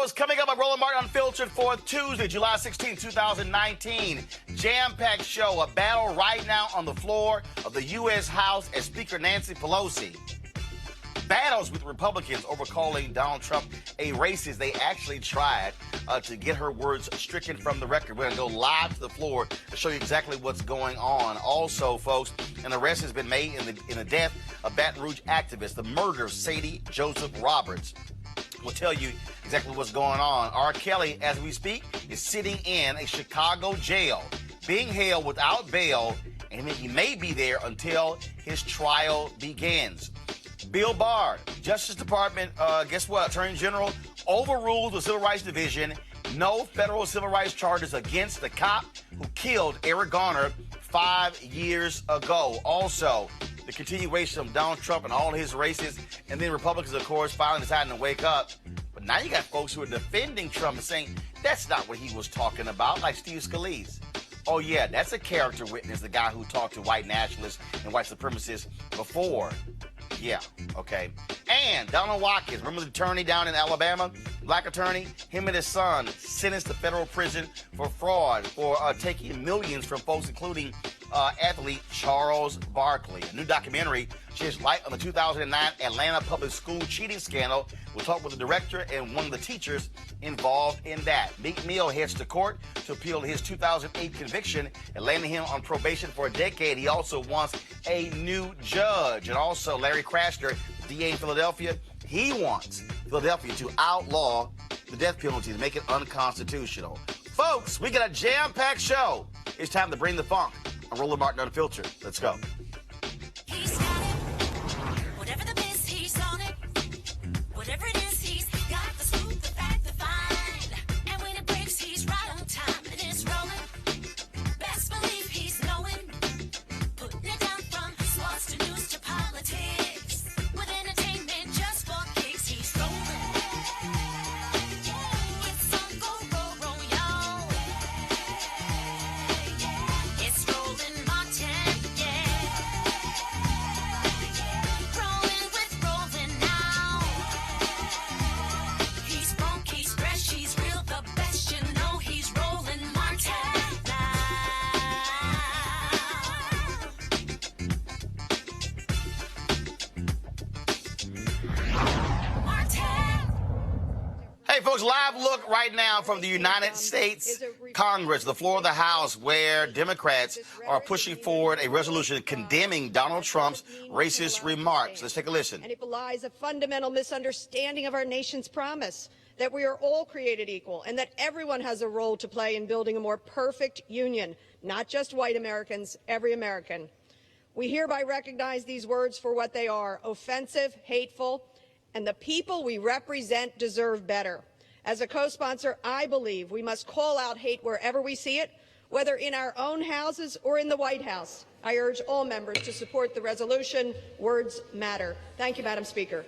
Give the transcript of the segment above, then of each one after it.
folks, coming up on Roland Martin Unfiltered for Tuesday, July 16, 2019. Jam-packed show, a battle right now on the floor of the U.S. House as Speaker Nancy Pelosi battles with Republicans over calling Donald Trump a racist. They actually tried to get her words stricken from the record. We're going to go live to the floor to show you exactly what's going on. Also, folks, an arrest has been made in the death of Baton Rouge activist, the murder of Sadie Joseph Roberts. We'll tell you exactly what's going on. R. Kelly, as we speak, is sitting in a Chicago jail, being held without bail, and he may be there until his trial begins. Bill Barr, Justice Department, guess what? Attorney General overruled the Civil Rights Division. No federal civil rights charges against the cop who killed Eric Garner 5 years ago. Also, the continuation of Donald Trump and all his races, and then Republicans, of course, finally deciding to wake up. But now you got folks who are defending Trump and saying that's not what he was talking about, like Steve Scalise. Oh, yeah, that's a character witness, the guy who talked to white nationalists and white supremacists before. Yeah, okay. And Donald Watkins, remember the attorney down in Alabama, black attorney? Him and his son sentenced to federal prison for fraud, for taking millions from folks, including athlete Charles Barkley. A new documentary sheds light on the 2009 Atlanta public school cheating scandal. We'll talk with the director and one of the teachers involved in that. Meek Mill heads to court to appeal his 2008 conviction and landing him on probation for a decade. He also wants a new judge. And also Larry Krasner, the DA in Philadelphia, he wants Philadelphia to outlaw the death penalty to make it unconstitutional. Folks, we got a jam-packed show. It's time to bring the funk on Roland Martin Unfiltered. Let's go. He's got it. Whatever the miss, he's on it. Whatever it is, he's got the scoop, the fact, the find. And when it breaks, he's right on time. And it's rolling. Best believe he's knowing. Putting it down from sports to news to politics. With entertainment just for kicks, he's rolling. It's on go, y'all. It's Roland Martin, yeah. Rolling with Roland now. He's funk, he's fresh, he's real, the best, you know he's Roland Martin now. Martin. Hey, folks, live look right now from the United States Congress, the floor of the House, where Democrats are pushing forward a resolution condemning Donald Trump's racist remarks. Let's take a listen. And it belies a fundamental misunderstanding of our nation's promise that we are all created equal and that everyone has a role to play in building a more perfect union, not just white Americans, every American. We hereby recognize these words for what they are: offensive, hateful, and the people we represent deserve better. As a co-sponsor, I believe we must call out hate wherever we see it, whether in our own houses or in the White House. I urge all members to support the resolution. Words matter. Thank you, Madam Speaker.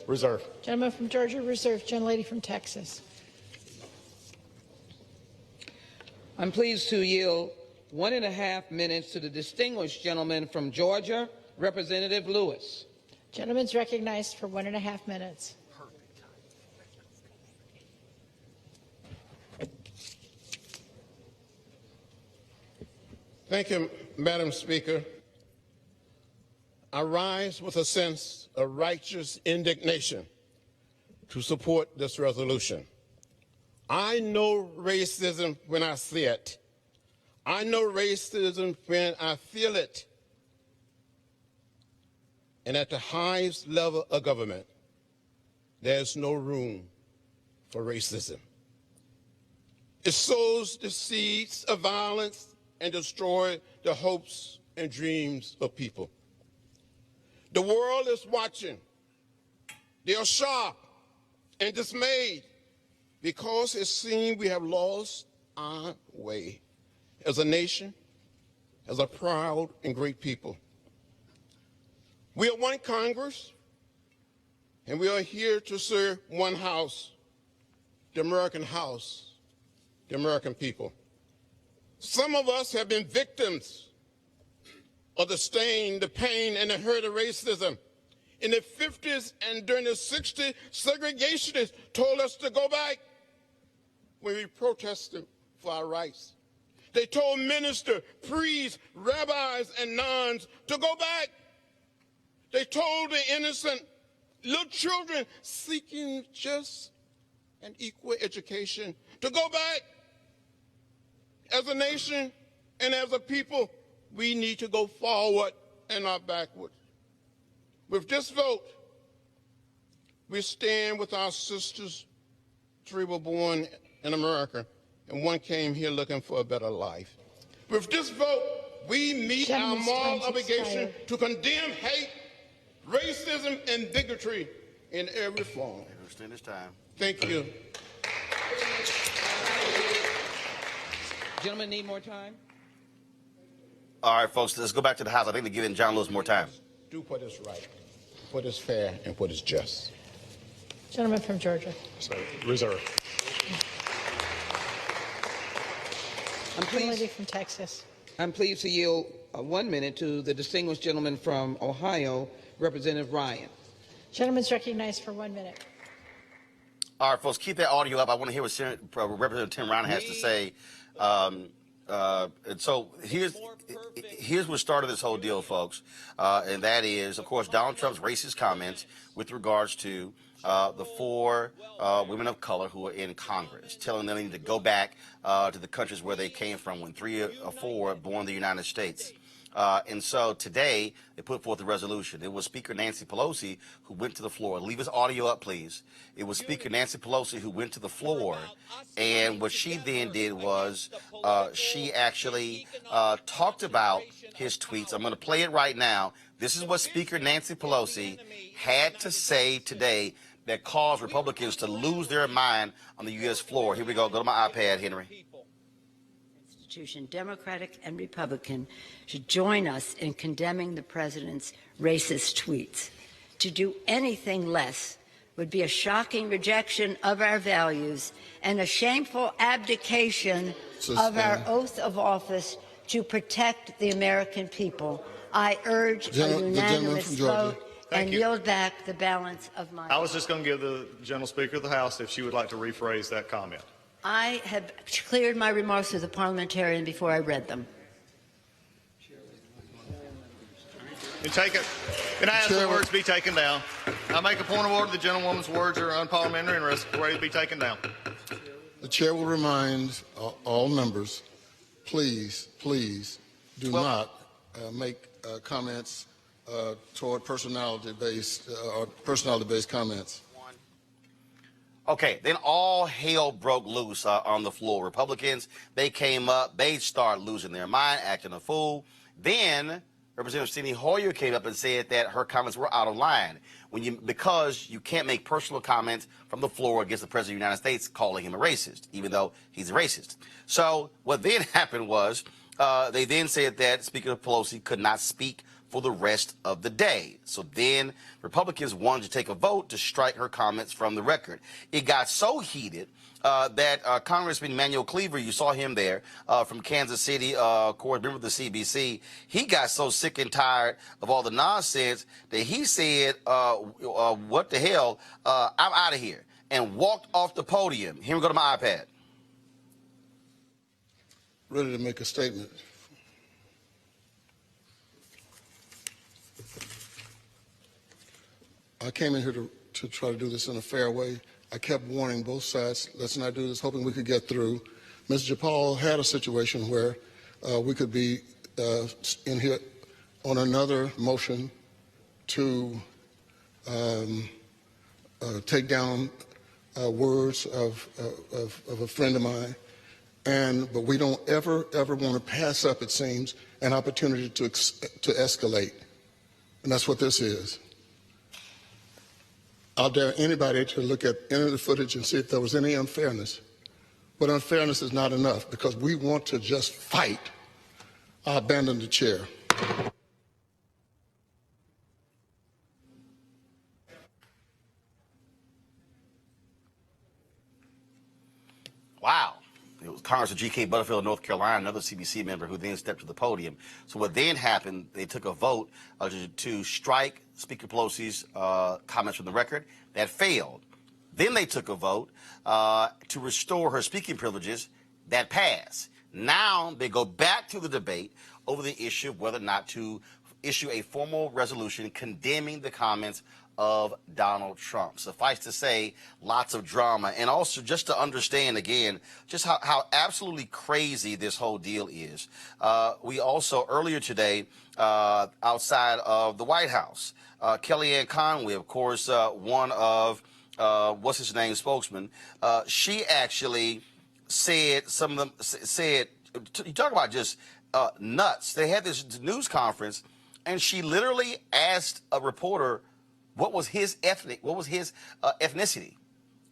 Reserve. Gentleman from Georgia, reserved. Gentlelady from Texas. I'm pleased to yield 1.5 minutes to the distinguished gentleman from Georgia, Representative Lewis. Gentleman's recognized for 1.5 minutes. Thank you, Madam Speaker. I rise with a sense of righteous indignation to support this resolution. I know racism when I see it. I know racism when I feel it. And at the highest level of government, there's no room for racism. It sows the seeds of violence and destroys the hopes and dreams of people. The world is watching. They are shocked and dismayed because it seems we have lost our way as a nation, as a proud and great people. We are one Congress, and we are here to serve one House, the American House, the American people. Some of us have been victims of the stain, the pain, and the hurt of racism. In the 50s and during the 60s, segregationists told us to go back when we protested for our rights. They told ministers, priests, rabbis, and nuns to go back. They told the innocent little children seeking just and equal education to go back. As a nation and as a people, we need to go forward and not backward. With this vote, we stand with our sisters. Three were born in America, and one came here looking for a better life. With this vote, we meet our moral obligation to condemn hate, racism, and bigotry in every form. Understand this time. Thank you. Gentlemen need more time? All right, folks, let's go back to the House. I think they're giving John Lewis more time. Do what is right, what is fair, and what is just. Gentleman from Georgia. So, reserve. Lady from Texas. I'm pleased to yield 1 minute to the distinguished gentleman from Ohio, Representative Ryan. Gentleman's recognized for 1 minute. All right, folks, keep that audio up. I want to hear what Representative Tim Ryan has to say. And so here's what started this whole deal, folks, and that is, of course, Donald Trump's racist comments with regards to the four women of color who are in Congress, telling them they need to go back to the countries where they came from when 3 or 4 born in the United States. And so today they put forth a resolution. It was Speaker Nancy Pelosi who went to the floor. Leave his audio up, please. It was Speaker Nancy Pelosi who went to the floor, and what she then did was she actually talked about his tweets. I'm going to play it right now. This is what Speaker Nancy Pelosi had to say today that caused Republicans to lose their mind on the U.S. floor. Here we go. Go to my iPad, Henry. Democratic and Republican, should join us in condemning the president's racist tweets. To do anything less would be a shocking rejection of our values and a shameful abdication of our oath of office to protect the American people. I urge a unanimous vote and yield back the balance of my I was just going to give the General Speaker of the House if she would like to rephrase that comment. I have cleared my remarks with a parliamentarian before I read them. And take it. And I ask the words be taken down. I make a point of order. The gentlewoman's words are unparliamentary and ready to be taken down. The chair will remind all members, please do not make comments toward personality-based comments. Okay, then all hell broke loose on the floor. Republicans, they came up, they started losing their mind, acting a fool. Then Representative Steny Hoyer came up and said that her comments were out of line because you can't make personal comments from the floor against the President of the United States, calling him a racist, even though he's a racist. So what then happened was they then said that Speaker Pelosi could not speak for the rest of the day. So then Republicans wanted to take a vote to strike her comments from the record. It got so heated that Congressman Manuel Cleaver, you saw him there from Kansas City, of course, member of the CBC, he got so sick and tired of all the nonsense that he said, what the hell, I'm out of here, and walked off the podium. Here we go to my iPad. Ready to make a statement. I came in here to try to do this in a fair way. I kept warning both sides, let's not do this, hoping we could get through. Mr. Japal had a situation where we could be in here on another motion to take down words of a friend of mine. But we don't ever want to pass up, it seems, an opportunity to escalate. And that's what this is. I'll dare anybody to look at any of the footage and see if there was any unfairness. But unfairness is not enough because we want to just fight. I abandon the chair. Wow. It was Congressman G.K. Butterfield of North Carolina, another CBC member, who then stepped to the podium. So what then happened, they took a vote to strike Speaker Pelosi's comments from the record. That failed. Then they took a vote to restore her speaking privileges. That passed. Now they go back to the debate over the issue of whether or not to issue a formal resolution condemning the comments of Donald Trump. Suffice to say, lots of drama. And also just to understand, again, just how absolutely crazy this whole deal is. We also, earlier today, outside of the White House, Kellyanne Conway, of course, one of, what's his name, spokesman, she actually said, some of them said, you talk about just nuts. They had this news conference, and she literally asked a reporter what was his ethnicity.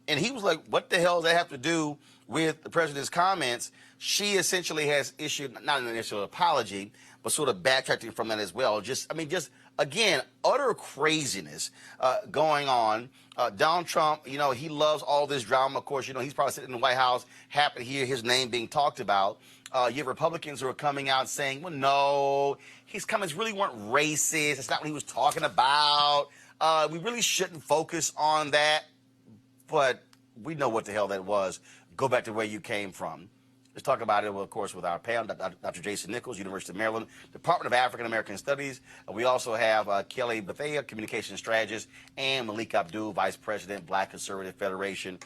And he was like, what the hell does that have to do with the president's comments? She essentially has issued, not an initial apology, but sort of backtracking from that as well. Just again, utter craziness going on. Donald Trump, he loves all this drama. Of course, he's probably sitting in the White House, happy to hear his name being talked about. You have Republicans who are coming out saying, well, no, his comments really weren't racist. That's not what he was talking about. We really shouldn't focus on that. But we know what the hell that was. Go back to where you came from. Let's talk about it, of course, with our panel, Dr. Jason Nichols, University of Maryland, Department of African American Studies. We also have Kelly Bethea, Communications Strategist, and Malik Abdul, Vice President, Black Conservative Federation.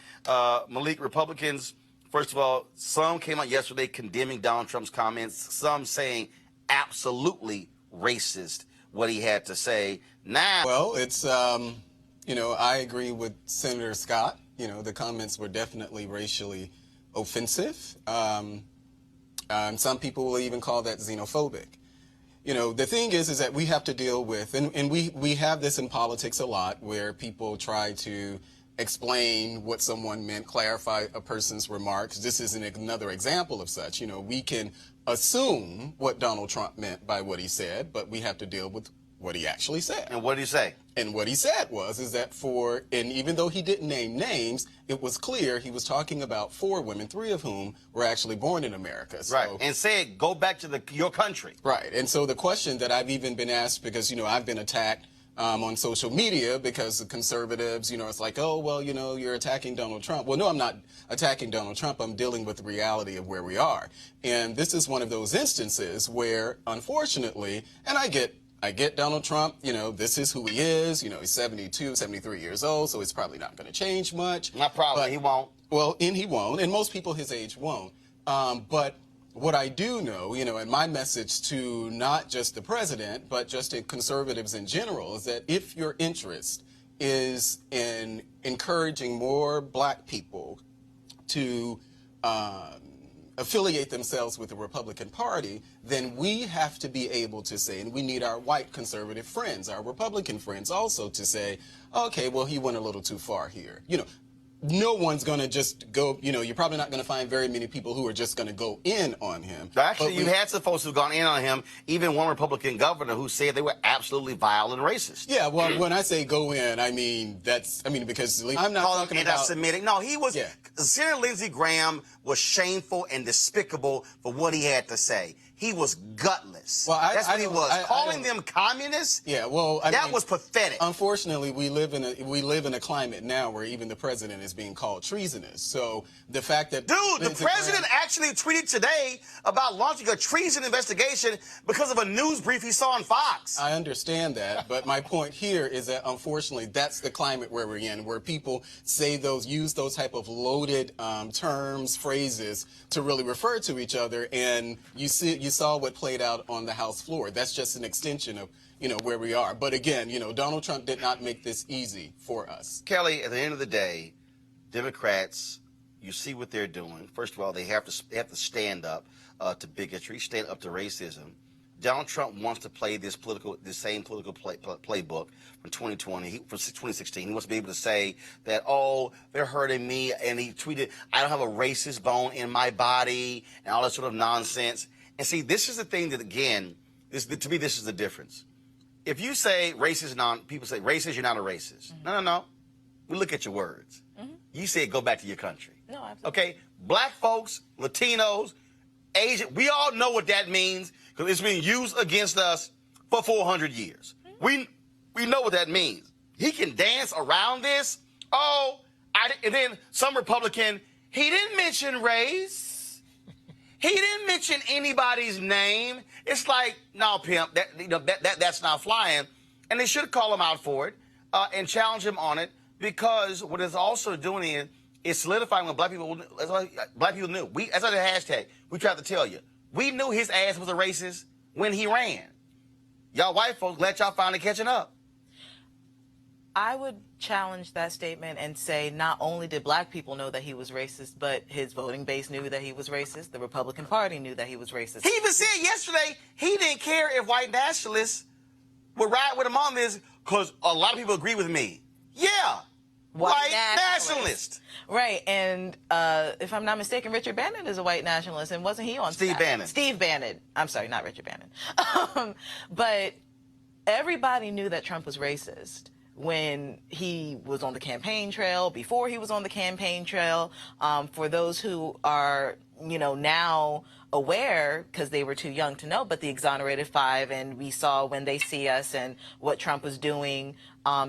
Malik, Republicans, first of all, some came out yesterday condemning Donald Trump's comments, some saying absolutely racist what he had to say. Now, well, it's, I agree with Senator Scott. The comments were definitely racially offensive. And some people will even call that xenophobic. The thing is that we have to deal with, and we have this in politics a lot, where people try to explain what someone meant, clarify a person's remarks. This is another example of such. We can assume what Donald Trump meant by what he said, but we have to deal with what he actually said. And what did he say? And what he said is that and even though he didn't name names, it was clear he was talking about 4 women, 3 of whom were actually born in America. So, right, and said, go back to your country. Right, and so the question that I've even been asked, because, I've been attacked on social media because the conservatives, it's like, oh, well, you're attacking Donald Trump. Well, no, I'm not attacking Donald Trump. I'm dealing with the reality of where we are. And this is one of those instances where, unfortunately, and I get Donald Trump, this is who he is. He's 72, 73 years old, so it's probably not going to change much. Not probably, he won't. Well, and he won't, and most people his age won't. But what I do know, and my message to not just the president, but just to conservatives in general, is that if your interest is in encouraging more black people to affiliate themselves with the Republican Party, then we have to be able to say, and we need our white conservative friends, our Republican friends also to say, okay, well, he went a little too far here. No one's going to just go, you're probably not going to find very many people who are just going to go in on him. Actually, you had some folks who've gone in on him, even one Republican governor who said they were absolutely vile and racist. Yeah, well, when I say go in, I mean, because I'm not talking about anti-Semitic. No, he was, Senator Lindsey Graham was shameful and despicable for what he had to say. He was gutless. Well, that's what he was. Calling them communists? Yeah, well, that was pathetic. Unfortunately, we live in a climate now where even the president is being called treasonous. So the fact that the president actually tweeted today about launching a treason investigation because of a news brief he saw on Fox. I understand that, but my point here is that unfortunately that's the climate where we're in, where people use those type of loaded terms, phrases to really refer to each other, and you saw what played out on the House floor. That's just an extension of, where we are. But again, Donald Trump did not make this easy for us. Kelly, at the end of the day, Democrats, you see what they're doing. First of all, they have to stand up to bigotry, stand up to racism. Donald Trump wants to play this same political playbook from 2020, from 2016. He wants to be able to say that, oh, they're hurting me, and he tweeted, I don't have a racist bone in my body, and all that sort of nonsense. And see, this is the thing that, again, to me, this is the difference. If you say racist, people say racist, you're not a racist. Mm-hmm. No. We look at your words. Mm-hmm. You said go back to your country. No, absolutely. Okay? Black folks, Latinos, Asian, we all know what that means because it's been used against us for 400 years. Mm-hmm. We know what that means. He can dance around this. Oh, And then some Republican, he didn't mention race. He didn't mention anybody's name. It's like, no, pimp, that's not flying. And they should call him out for it and challenge him on it, because what it's also doing is solidifying what black people knew. That's like the hashtag. We tried to tell you. We knew his ass was a racist when he ran. Y'all white folks, glad y'all finally catching up. I would challenge that statement and say not only did black people know that he was racist, but his voting base knew that he was racist. The Republican Party knew that he was racist. He even said yesterday he didn't care if white nationalists would ride with him on this because a lot of people agree with me. Yeah. White nationalist. Right, and if I'm not mistaken, Richard Bannon is a white nationalist, and wasn't he on Steve Bannon? Steve Bannon. I'm sorry, not Richard Bannon. But everybody knew that Trump was racist when he was on the campaign trail, before he was on the campaign trail. For those who are, now aware, because they were too young to know, but the Exonerated Five, and we saw When They See Us and what Trump was doing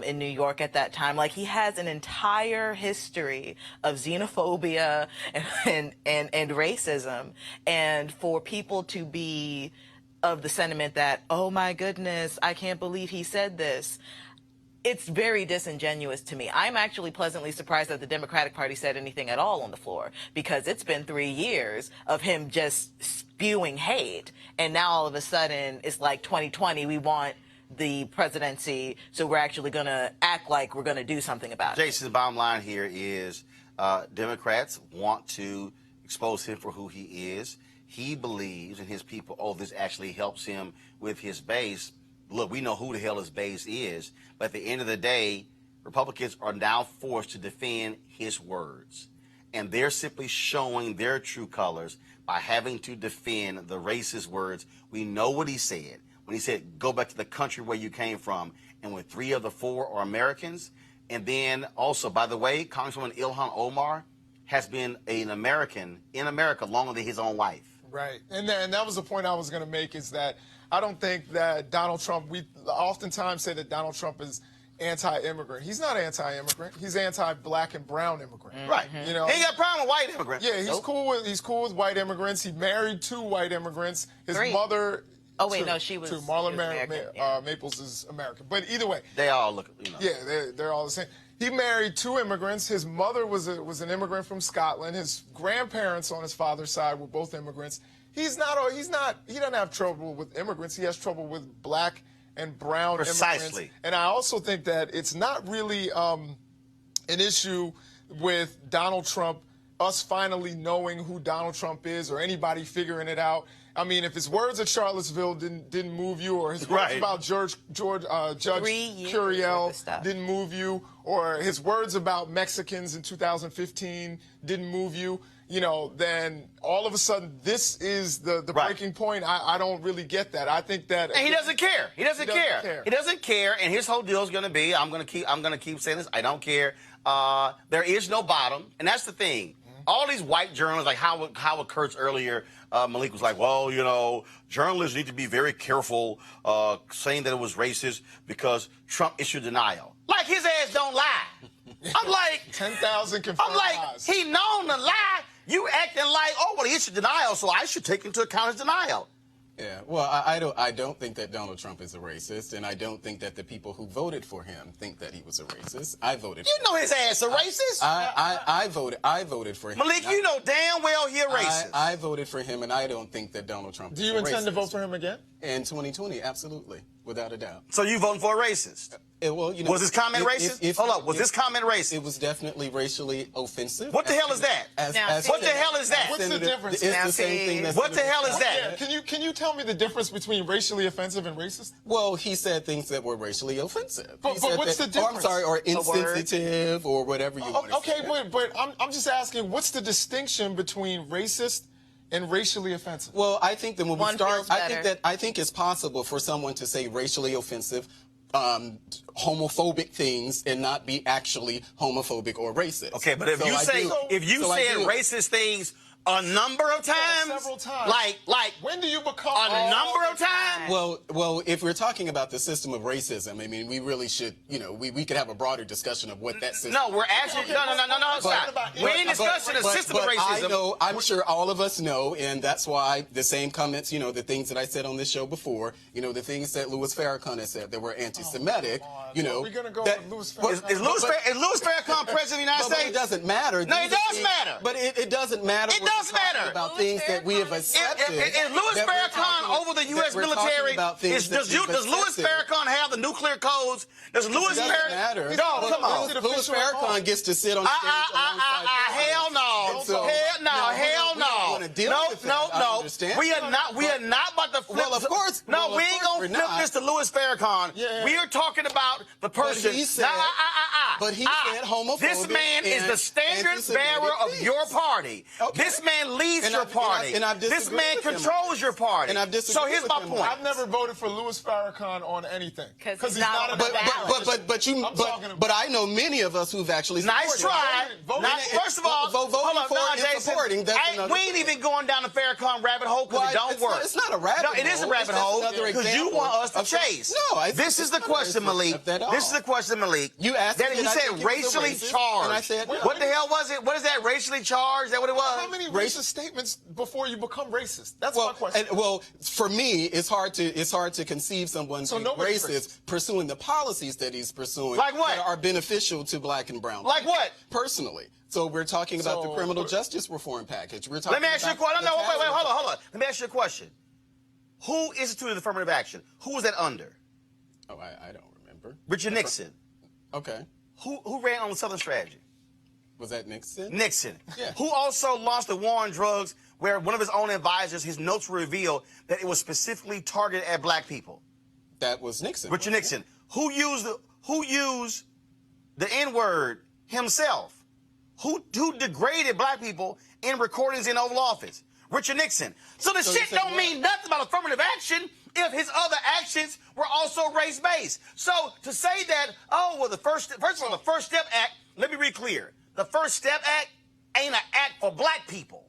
in New York at that time. Like, he has an entire history of xenophobia and racism. And for people to be of the sentiment that, oh my goodness, I can't believe he said this, it's very disingenuous to me. I'm actually pleasantly surprised that the Democratic Party said anything at all on the floor, because it's been 3 years of him just spewing hate. And now all of a sudden it's like 2020, we want the presidency, so we're actually going to act like we're going to do something about it. Jason, the bottom line here is Democrats want to expose him for who he is. He believes, and his people, this actually helps him with his base. Look, we know who the hell his base is, but at the end of the day, Republicans are now forced to defend his words. And they're simply showing their true colors by having to defend the racist words. We know what he said when he said, go back to the country where you came from, and when 3 of the 4 are Americans. And then also, by the way, Congresswoman Ilhan Omar has been an American in America longer than his own wife. Right. And that was the point I was going to make, is that I don't think that Donald Trump, we oftentimes say that Donald Trump is anti-immigrant. He's not anti-immigrant. He's anti-black and brown immigrant. Right. He ain't got a problem with white immigrants. Yeah, he's cool with white immigrants. He married 2 white immigrants. His 3. mother. Oh wait, no, she was. 2. Marlon yeah. Maples is American. But either way, they all look. Yeah, they're all the same. He married 2 immigrants. His mother was an immigrant from Scotland. His grandparents on his father's side were both immigrants. He doesn't have trouble with immigrants. He has trouble with black and brown immigrants. And I also think that it's not really an issue with Donald Trump, us finally knowing who Donald Trump is, or anybody figuring it out. I mean, if his words at Charlottesville didn't move you, or his words about Judge Curiel didn't move you, or his words about Mexicans in 2015 didn't move you, then all of a sudden this is the breaking point. I don't really get that. I think that, and he doesn't care. He doesn't care. He doesn't care. And his whole deal is going to be, I'm going to keep saying this. I don't care. There is no bottom, and that's the thing. All these white journalists, like Howard Kurtz earlier, Malik was like, well, journalists need to be very careful saying that it was racist because Trump issued denial. Like, his ass don't lie. I'm like 10,000 confirmed lies. He known to lie. You acting like, he issued denial, so I should take into account his denial. Yeah, well, I don't think that Donald Trump is a racist, and I don't think that the people who voted for him think that he was a racist. I voted. You know his ass a racist. I voted for him. Malik, you know damn well he a racist. I voted for him, and I don't think that Donald Trump is a racist. Do you intend to vote for him again? In 2020, absolutely, without a doubt. So you voting for a racist? Was his comment racist? Hold up, was this comment racist? It was definitely racially offensive. What the hell is that? What the hell is that? What's the difference? It's the same thing that. What the hell is that? Can you tell me the difference between racially offensive and racist? Well, he said things that were racially offensive. But what's the difference? Or insensitive, or whatever you want to say. Okay, but I'm just asking, what's the distinction between racist and racially offensive? Well, I think that when we start, I think it's possible for someone to say racially offensive, homophobic things and not be actually homophobic or racist. Okay, but if you say racist things A number of times? Yeah, several times. Like when do you become a number of times? Well, if we're talking about the system of racism, I mean, we really should, we could have a broader discussion of what that system. No, we're asking. No. Stop. We ain't discussing the system of racism. I'm sure all of us know, and that's why the same comments, the things that I said on this show before, the things that Louis Farrakhan has said that were anti-Semitic, We're gonna go with Louis Farrakhan. Is Louis Farrakhan president of the United States? But it doesn't matter. No, it does matter. But it doesn't matter. It does matter about things that we have accepted. Is Louis Farrakhan over the U.S. military? Does Louis Farrakhan have the nuclear codes? Does Louis Farrakhan? No, come on. Louis Farrakhan gets to sit on stage hell no. Hell no. No. We are not about to flip. Well, of course. No, we ain't gonna flip this to Louis Farrakhan. We are talking about the person. But he said homophobic. This man is the standard bearer of your party. Okay. This man leads your party. This man controls your party. So here's my point. I've never voted for Louis Farrakhan on anything because he's not a But I know many of us who've actually supported. Nice try. First of all, we ain't even going down the Farrakhan rabbit hole because it don't work. It's not a rabbit hole. No, it is a rabbit hole because you want us to chase. No, this is the question, Malik. This is the question, Malik. You asked me. He said racially charged. And I said, what the hell was it? What is that? Racially charged? Is that what it was? How many racist statements before you become racist? That's my question. For me, it's hard to conceive someone being racist pursuing the policies that he's pursuing like what? that are beneficial to black and brown. Like what? Personally. So we're talking about the criminal justice reform package. We're talking. Let me ask you a question. No, wait, hold on. Let me ask you a question. Who instituted affirmative action? Who was that under? Oh, I don't remember. Richard Nixon. Okay. Who ran on the Southern Strategy? Was that Nixon? Nixon. Yeah. Who also launched the war on drugs, where one of his own advisors, his notes revealed that it was specifically targeted at black people? That was Nixon. Richard Nixon. Who used the N-word himself? Who degraded black people in recordings in Oval Office? Richard Nixon. So the shit don't mean nothing about affirmative action if his other actions were also race-based. So to say that, first of all, the First Step Act, let me be clear. The First Step Act ain't an act for black people.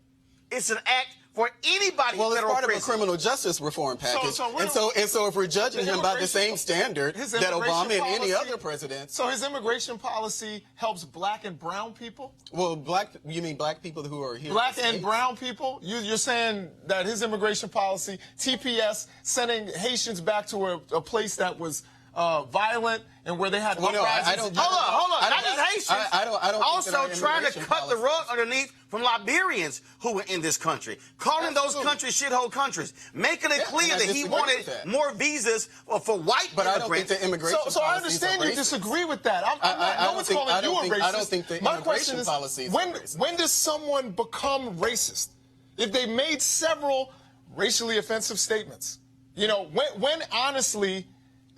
It's an act for anybody. Well, it's part prison. of a criminal justice reform package. So if we're judging him by the same standard that Obama and any other president. So his immigration policy helps black and brown people? Well, you mean black people who are here? Black and brown people? You're saying that his immigration policy, TPS, sending Haitians back to a place that was violent and where they had uprisings. Hold on. Not just Haitians. I don't also trying to cut the rug underneath from Liberians who were in this country, calling those countries shithole countries, making it clear that he wanted more visas for white but immigrants. I don't think the immigration So I understand you disagree with that. No one's calling you a racist. I don't think the immigration policies are racist. When does someone become racist? If they made several racially offensive statements. When honestly,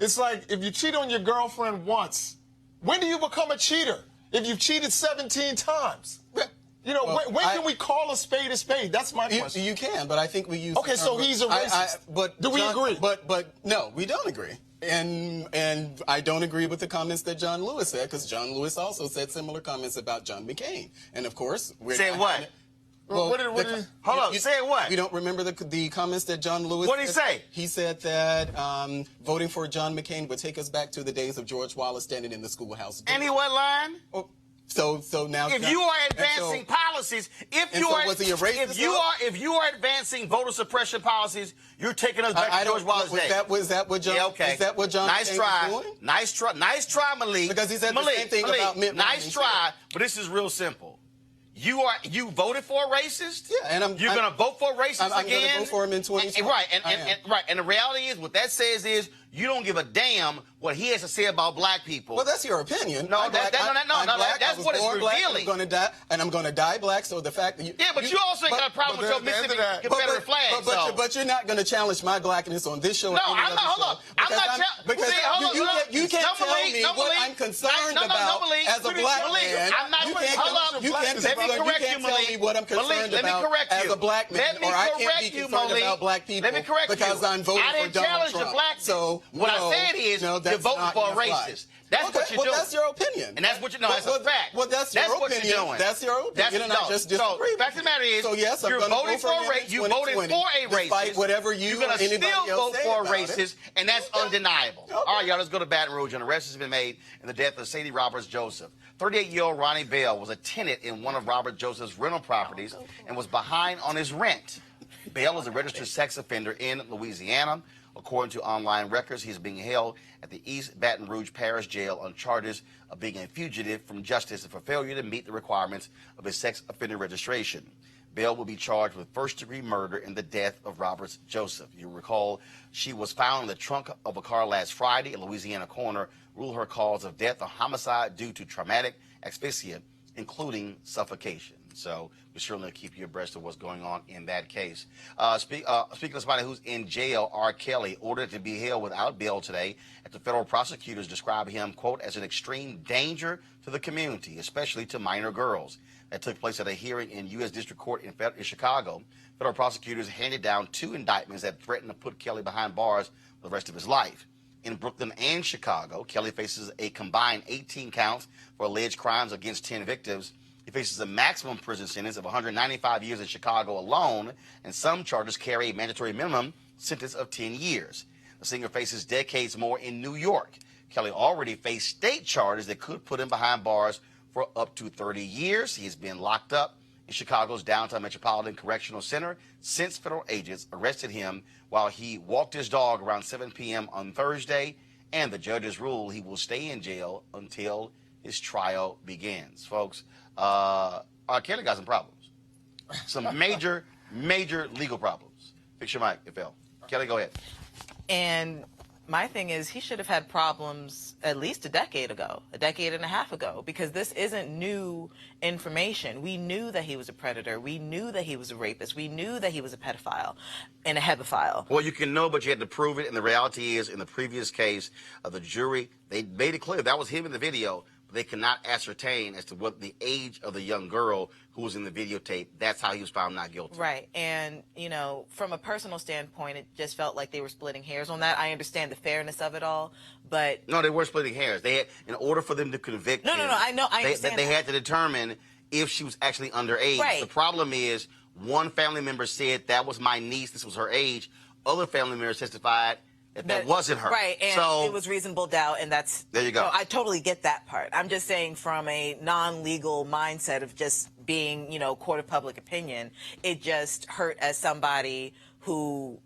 it's like if you cheat on your girlfriend once, when do you become a cheater? If you've cheated 17 times. When can we call a spade a spade? That's my question. You can, but I think we use. Okay, so he's a racist. Do we agree? But no, we don't agree. And I don't agree with the comments that John Lewis said, because John Lewis also said similar comments about John McCain. And of course, say what? Well, hold on. Say what? You don't remember the comments that John Lewis? What did he say? He said that voting for John McCain would take us back to the days of George Wallace standing in the schoolhouse door. And he what line? So now, if you are advancing policies, if you are advancing voter suppression policies, you're taking us back to George Wallace day. Was that what John? Yeah, okay. Is that what John? Nice try. Was doing? Nice try, Malik. Because he said the same thing about Mitt Romney. Nice try, but this is real simple. You voted for a racist? Yeah, and you're going to vote for a racist again? I'm going to vote for him in 2020. Right, and the reality is, what that says is, you don't give a damn what he has to say about black people. Well, that's your opinion. No, that's what it's revealing. I'm going to die black. So the fact that you but you also got a problem with your Mississippi Confederate flag. But you're not going to challenge my blackness on this show. No, I'm not. Hold on. I'm not because you can't tell me what I'm concerned about as a black man. I'm not. You can't tell me what I'm concerned about as a black man, or I can't be concerned about black people because I'm voting for Donald Trump. So What I said is you're voting for a racist. That's what you're doing. That's your opinion. And that's what you know. That's a fact. Well, that's your opinion. What you're doing. That's your opinion. And I just disagree. So, fact of the matter is, yes, you're voting for a racist. You voted for a racist. Whatever you're going to still vote for a racist, and that's undeniable. Okay. All right, y'all, let's go to Baton Rouge. An arrest has been made in the death of Sadie Roberts Joseph. 38-year-old Ronnie Bell was a tenant in one of Robert Joseph's rental properties and was behind on his rent. Bell is a registered sex offender in Louisiana. According to online records, he's being held at the East Baton Rouge Parish Jail on charges of being a fugitive from justice for failure to meet the requirements of his sex offender registration. Bell will be charged with first-degree murder in the death of Roberts Joseph. You recall she was found in the trunk of a car last Friday. A Louisiana coroner ruled her cause of death a homicide due to traumatic asphyxia, including suffocation. So we certainly keep you abreast of what's going on in that case. Speaking of somebody who's in jail, R. Kelly ordered to be held without bail today after federal prosecutors described him, quote, as an extreme danger to the community, especially to minor girls. That took place at a hearing in U.S. District Court in Chicago. Federal prosecutors handed down 2 indictments that threatened to put Kelly behind bars for the rest of his life. In Brooklyn and Chicago, Kelly faces a combined 18 counts for alleged crimes against 10 victims. He faces a maximum prison sentence of 195 years in Chicago alone, and some charges carry a mandatory minimum sentence of 10 years. The singer faces decades more in New York. Kelly already faced state charges that could put him behind bars for up to 30 years. He has been locked up in Chicago's downtown Metropolitan Correctional Center since federal agents arrested him while he walked his dog around 7 p.m. on Thursday, and the judges ruled he will stay in jail until his trial begins. Folks, R. Kelly got some problems. Some major, major legal problems. Fix your mic, FL. Kelly, go ahead. And my thing is, he should have had problems at least a decade and a half ago, because this isn't new information. We knew that he was a predator. We knew that he was a rapist. We knew that he was a pedophile and a hebephile. Well, you can know, but you had to prove it. And the reality is, in the previous case, the jury, they made it clear that was him in the video. They cannot ascertain as to what the age of the young girl who was in the videotape. That's how he was found not guilty. Right. And, you know, from a personal standpoint, it just felt like they were splitting hairs on that. I understand the fairness of it all, but... No, they weren't splitting hairs. They had, in order for them to convict him, I know, I understand they had to determine if she was actually underage. Right. The problem is, one family member said, that was my niece, this was her age. Other family members testified that wasn't her. Right, and so, it was reasonable doubt, and that's... There you go. No, I totally get that part. I'm just saying, from a non-legal mindset of just being, you know, court of public opinion, it just hurt as somebody who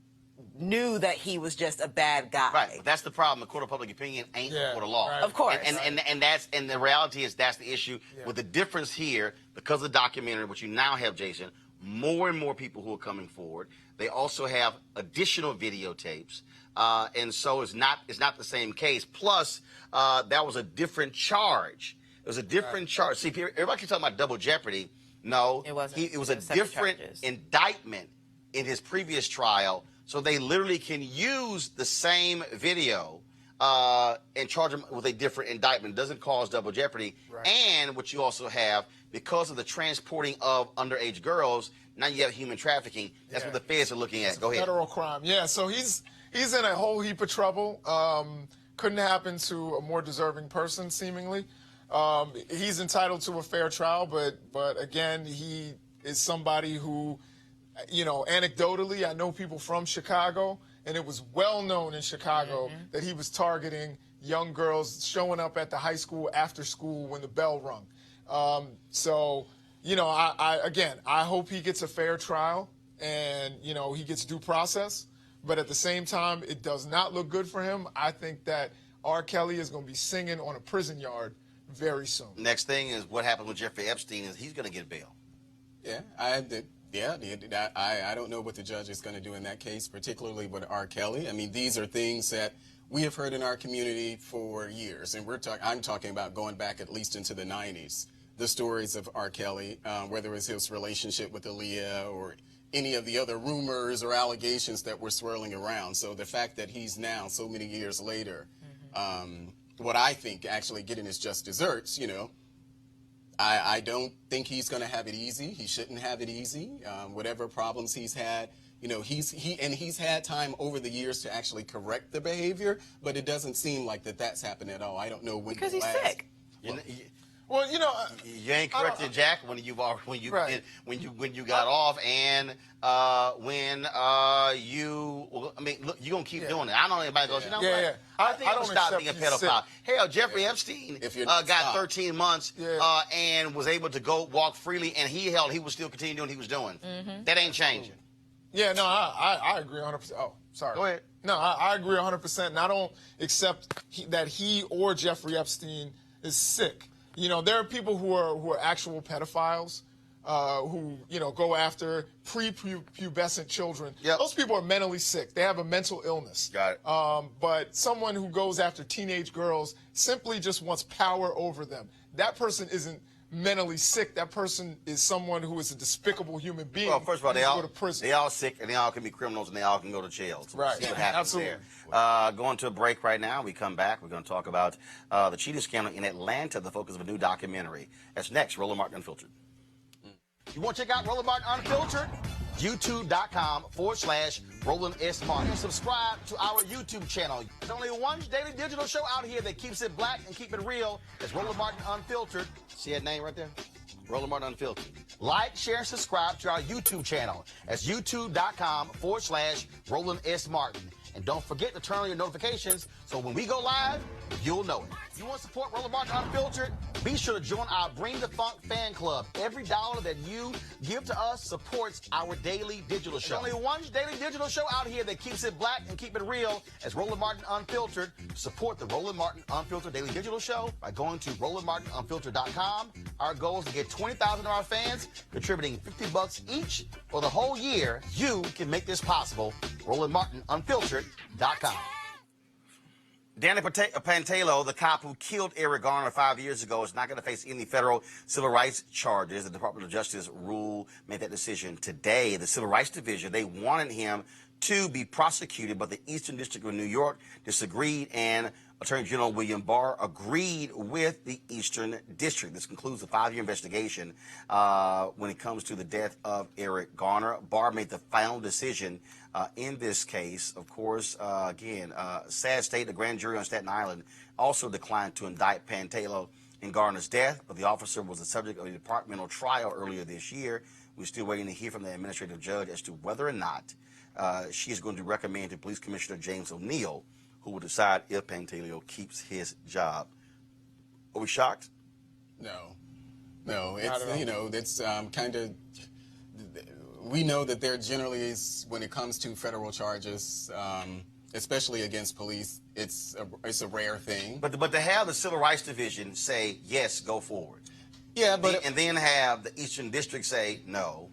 knew that he was just a bad guy. Right, but that's the problem. The court of public opinion ain't the court of law. Right. Of course. And the reality is that's the issue. With the difference here, because of the documentary, which you now have, Jason, more and more people who are coming forward. They also have additional videotapes. And so it's not the same case. Plus, that was a different charge. It was a different charge. See, everybody keeps talking about double jeopardy. No, it wasn't. It was a different indictment in his previous trial. So they literally can use the same video and charge him with a different indictment. It doesn't cause double jeopardy. Right. And what you also have, because of the transporting of underage girls, now you have human trafficking. That's what the feds are looking at. Go ahead. Federal crime. Yeah, so he's in a whole heap of trouble. Couldn't happen to a more deserving person, seemingly. He's entitled to a fair trial, but again, he is somebody who, you know, anecdotally, I know people from Chicago, and it was well known in Chicago that he was targeting young girls showing up at the high school after school when the bell rung. So, you know, I hope he gets a fair trial and, you know, he gets due process. But at the same time, it does not look good for him. I think that R. Kelly is going to be singing on a prison yard very soon. Next thing is what happened with Jeffrey Epstein is he's going to get bail. Yeah, I don't know what the judge is going to do in that case, particularly with R. Kelly. I mean, these are things that we have heard in our community for years, and I'm talking about going back at least into the 90s. The stories of R. Kelly, whether it was his relationship with Aaliyah or any of the other rumors or allegations that were swirling around. So the fact that he's now, so many years later, what I think actually getting his just desserts, you know, I don't think he's going to have it easy. He shouldn't have it easy. Whatever problems he's had, You know, he's had time over the years to actually correct the behavior, but it doesn't seem like that's happened at all. I don't know when. Because he's sick. Well, you know, you ain't corrected Jack when you got off, and look, you're gonna keep doing it. I don't know anybody goes, you know what? I think I'm gonna stop being a pedophile. Hell, Jeffrey Epstein got 13 months and was able to go walk freely, and he was still continuing doing what he was doing. That ain't changing. Yeah, no, I agree 100%. Oh, sorry. Go ahead. No, I agree 100%. And I don't accept that he or Jeffrey Epstein is sick. You know, there are people who are actual pedophiles who, you know, go after prepubescent children. Yep. Those people are mentally sick. They have a mental illness. Got it. But someone who goes after teenage girls simply just wants power over them. That person isn't mentally sick. That person is someone who is a despicable human being. Well, first of all, go to prison. they all sick, and they all can be criminals, and they all can go to jail. So Right. We'll see what happens Absolutely. there. Going to a break right now. We come back. We're going to talk about the cheating scandal in Atlanta, the focus of a new documentary. That's next. Roland Martin Unfiltered. You want to check out Roland Martin Unfiltered? YouTube.com/Roland S. Martin. Subscribe to our YouTube channel. There's only one daily digital show out here that keeps it black and keep it real. It's Roland Martin Unfiltered. See that name right there? Roland Martin Unfiltered. Like, share, and subscribe to our YouTube channel. That's YouTube.com/Roland S. Martin. And don't forget to turn on your notifications so when we go live, you'll know it. If you want to support Roland Martin Unfiltered, be sure to join our Bring the Funk fan club. Every dollar that you give to us supports our daily digital show. There's only one daily digital show out here that keeps it black and keep it real. As Roland Martin Unfiltered. Support the Roland Martin Unfiltered daily digital show by going to RolandMartinUnfiltered.com. Our goal is to get 20,000 of our fans contributing $50 each for the whole year. You can make this possible. RolandMartinUnfiltered.com. Danny Pantalo, the cop who killed Eric Garner 5 years ago, is not going to face any federal civil rights charges. The Department of Justice made that decision today. The Civil Rights Division, they wanted him to be prosecuted, but the Eastern District of New York disagreed, and Attorney General William Barr agreed with the Eastern District. This concludes the 5-year investigation when it comes to the death of Eric Garner. Barr made the final decision in this case. Of course, again, sad state, the grand jury on Staten Island also declined to indict Pantalo in Garner's death, but the officer was the subject of a departmental trial earlier this year. We're still waiting to hear from the administrative judge as to whether or not she is going to recommend to Police Commissioner James O'Neill, who will decide if Pantalo keeps his job. Are we shocked? No. It's, you know, it's kind of, we know that there generally is, when it comes to federal charges, especially against police, it's a rare thing. But to have the Civil Rights Division say, yes, go forward. Yeah, but... And then have the Eastern District say, no.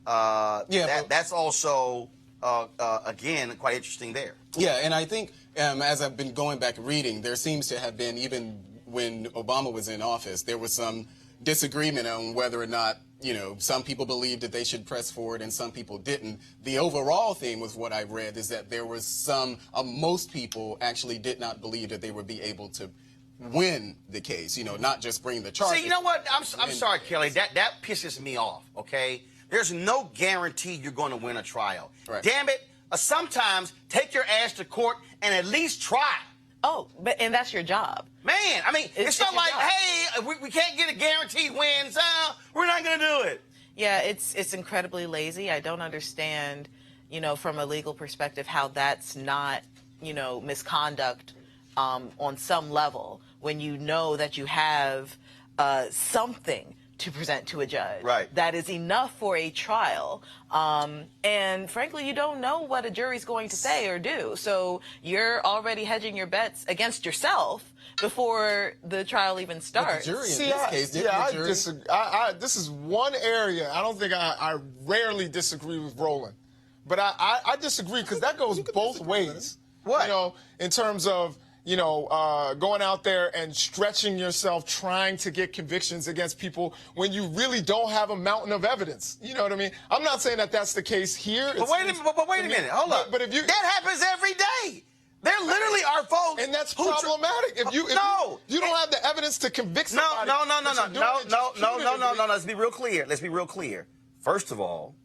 That's also, again, quite interesting there. Yeah, and I think, as I've been going back reading, there seems to have been, even when Obama was in office, there was some disagreement on whether or not, you know, some people believed that they should press forward and some people didn't. The overall theme with what I read is that there was most people actually did not believe that they would be able to win the case, you know, not just bring the charges. See, you know what? I'm sorry, Kelly. That pisses me off, okay? There's no guarantee you're going to win a trial. Right. Damn it. Sometimes take your ass to court and at least try. Oh, and that's your job. Man, I mean, it's not like, job. hey, we can't get a guaranteed win, so we're not going to do it. Yeah, it's incredibly lazy. I don't understand, you know, from a legal perspective, how that's not, you know, misconduct on some level when you know that you have something to present to a judge. Right. That is enough for a trial. And frankly, you don't know what a jury's going to say or do. So you're already hedging your bets against yourself before the trial even starts. But the jury in this case, I disagree. This is one area I don't think I rarely disagree with Roland. But I disagree because that goes both ways. What? You know, in terms of, you know, going out there and stretching yourself, trying to get convictions against people when you really don't have a mountain of evidence. You know what I mean? I'm not saying that that's the case here. But wait a minute. Hold up. But if you... That happens every day. There literally are folks... And that's problematic. If you don't have the evidence to convict somebody... No. Let's be real clear. First of all,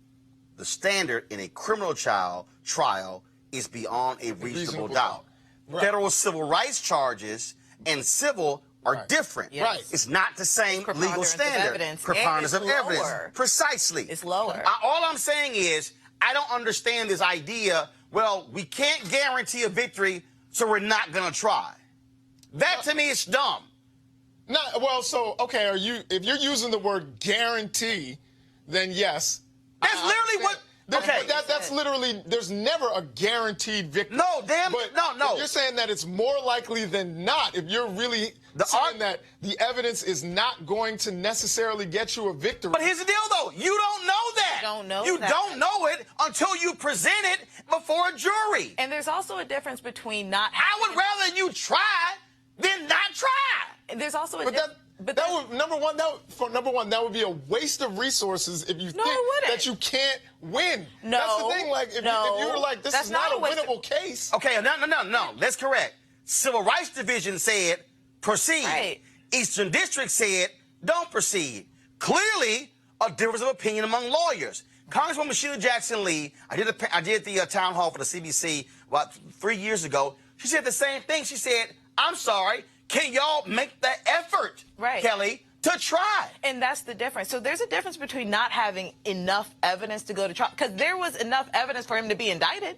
the standard in a criminal trial is beyond a reasonable doubt. Right. Federal civil rights charges and civil are different. Yes. Right. It's not the same legal Preponderance of standard. evidence. Preponderance And of it's evidence. lower. Precisely. It's lower. All I'm saying is, I don't understand this idea, well, we can't guarantee a victory, so we're not going to try. That to me is dumb. Okay, if you're using the word guarantee, then yes. That's literally what. Okay. That's literally, there's never a guaranteed victory. No, damn, but no. If you're saying that it's more likely than not, if you're really saying that the evidence is not going to necessarily get you a victory. But here's the deal, though. You don't know that. You don't know it until you present it before a jury. And there's also a difference between not. I would rather you try than not try. And there's also a number one, that would be a waste of resources if you think that you can't win. No. That's the thing. Like, if you were like, this is not a winnable case. Okay, no. That's correct. Civil Rights Division said proceed. Right. Eastern District said don't proceed. Clearly, a difference of opinion among lawyers. Congresswoman Sheila Jackson Lee, I did the town hall for the CBC about 3 years ago. She said the same thing. She said, I'm sorry. Can y'all make the effort, Kelly, to try? And that's the difference. So there's a difference between not having enough evidence to go to trial, because there was enough evidence for him to be indicted.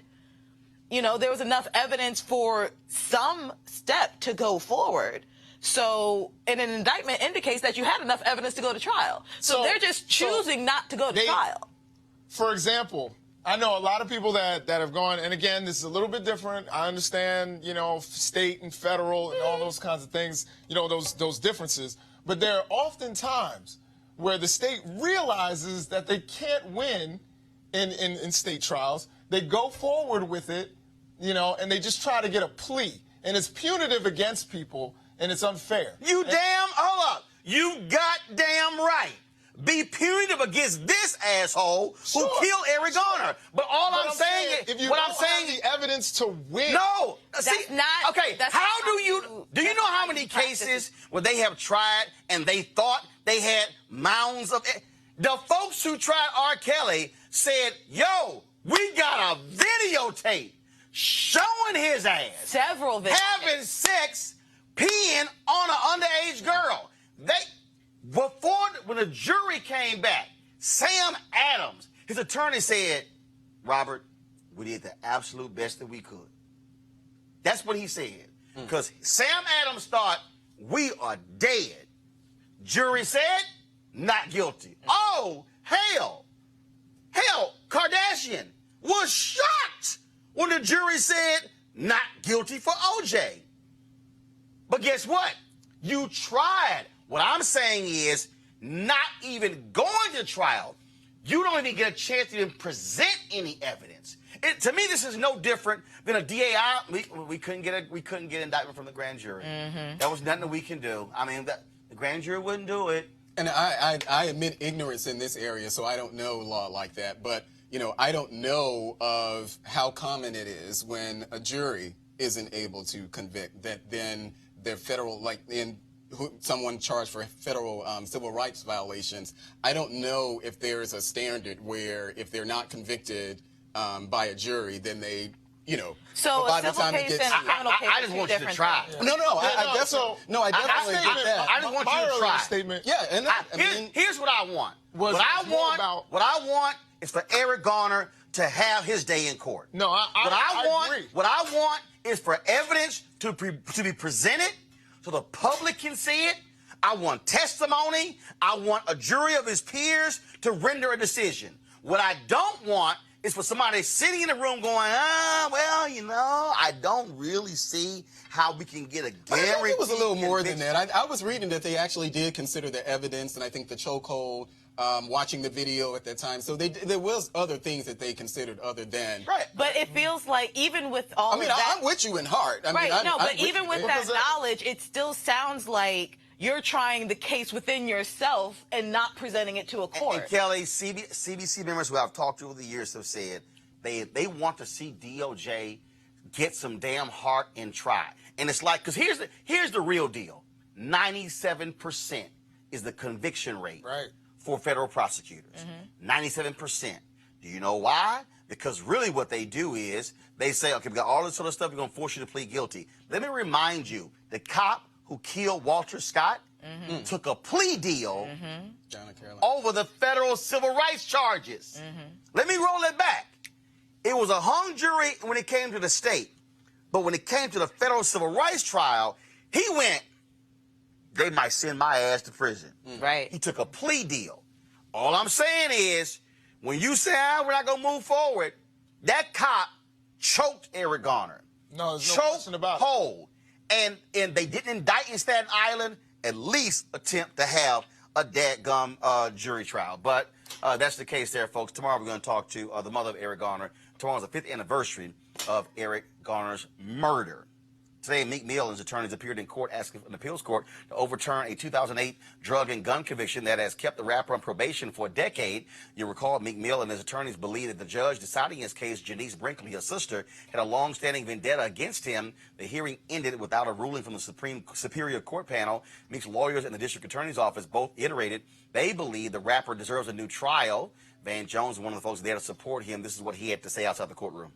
You know, there was enough evidence for some step to go forward. So, and an indictment indicates that you had enough evidence to go to trial. So they're just choosing not to go to trial. For example, I know a lot of people that have gone, and again, this is a little bit different. I understand, state and federal and all those kinds of things, those differences. But there are often times where the state realizes that they can't win in state trials. They go forward with it, and they just try to get a plea. And it's punitive against people, and it's unfair. Hold up. You goddamn right. Be punitive against this asshole who killed Eric Garner. But I'm saying is, if you don't have the evidence to win. No. That's not. Okay, how do you know how many cases where they have tried and they thought they had mounds of it? The folks who tried R. Kelly said, yo, we got a videotape showing his ass. Several videos. Having sex, peeing on an underage girl. When the jury came back, Sam Adams, his attorney said, Robert, we did the absolute best that we could. That's what he said. Because Sam Adams thought, we are dead. Jury said, not guilty. Oh, hell. Kardashian was shocked when the jury said, not guilty for OJ. But guess what? You tried. What I'm saying is, not even going to trial, you don't even get a chance to even present any evidence. To me, this is no different than a DAI. We couldn't get indictment from the grand jury. That was nothing that we can do. I mean, the grand jury wouldn't do it. And I admit ignorance in this area, so I don't know law like that. But I don't know of how common it is when a jury isn't able to convict that then they're federal, someone charged for federal civil rights violations. I don't know if there is a standard where if they're not convicted by a jury, then they, So by a the civil time case it gets, and a criminal case I just want you to try. I definitely get that. I just want you to try. Statement. Yeah, and here's what I want. What I want is for Eric Garner to have his day in court. No, I agree. What I want is for evidence to be presented so the public can see it. I want testimony. I want a jury of his peers to render a decision. What I don't want is for somebody sitting in the room going, I don't really see how we can get a guarantee. It was a little more than that. I was reading that they actually did consider the evidence, and I think the chokehold, watching the video at that time. So there was other things that they considered other than. Right. But it feels like even with all of that. I'm with you in heart. But even with that knowledge, it still sounds like you're trying the case within yourself and not presenting it to a court. And Kelly, CBC members who I've talked to over the years have said they want to see DOJ get some damn heart and try. And it's like, because here's the real deal. 97% is the conviction rate for federal prosecutors. 97%. Do you know why? Because really what they do is they say, okay, we got all this sort of stuff, we're going to force you to plead guilty. Let me remind you, the cop who killed Walter Scott took a plea deal over the federal civil rights charges. Let me roll it back. It was a hung jury when it came to the state, but when it came to the federal civil rights trial, he went, they might send my ass to prison. Right. He took a plea deal. All I'm saying is, when you say, we're not going to move forward, that cop choked Eric Garner. No, there's no question about it. Whole. And they didn't indict in Staten Island, at least attempt to have a dadgum jury trial. But that's the case there, folks. Tomorrow we're going to talk to the mother of Eric Garner. Tomorrow's the 5th anniversary of Eric Garner's murder. Today, Meek Mill and his attorneys appeared in court asking an appeals court to overturn a 2008 drug and gun conviction that has kept the rapper on probation for a decade. You recall Meek Mill and his attorneys believe that the judge deciding his case, Janice Brinkley, his sister, had a long-standing vendetta against him. The hearing ended without a ruling from the Superior Court panel. Meek's lawyers and the district attorney's office both iterated they believe the rapper deserves a new trial. Van Jones, one of the folks there to support him, this is what he had to say outside the courtroom.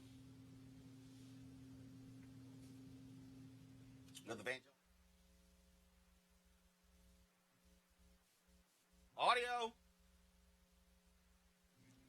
Another Van Jones. Audio.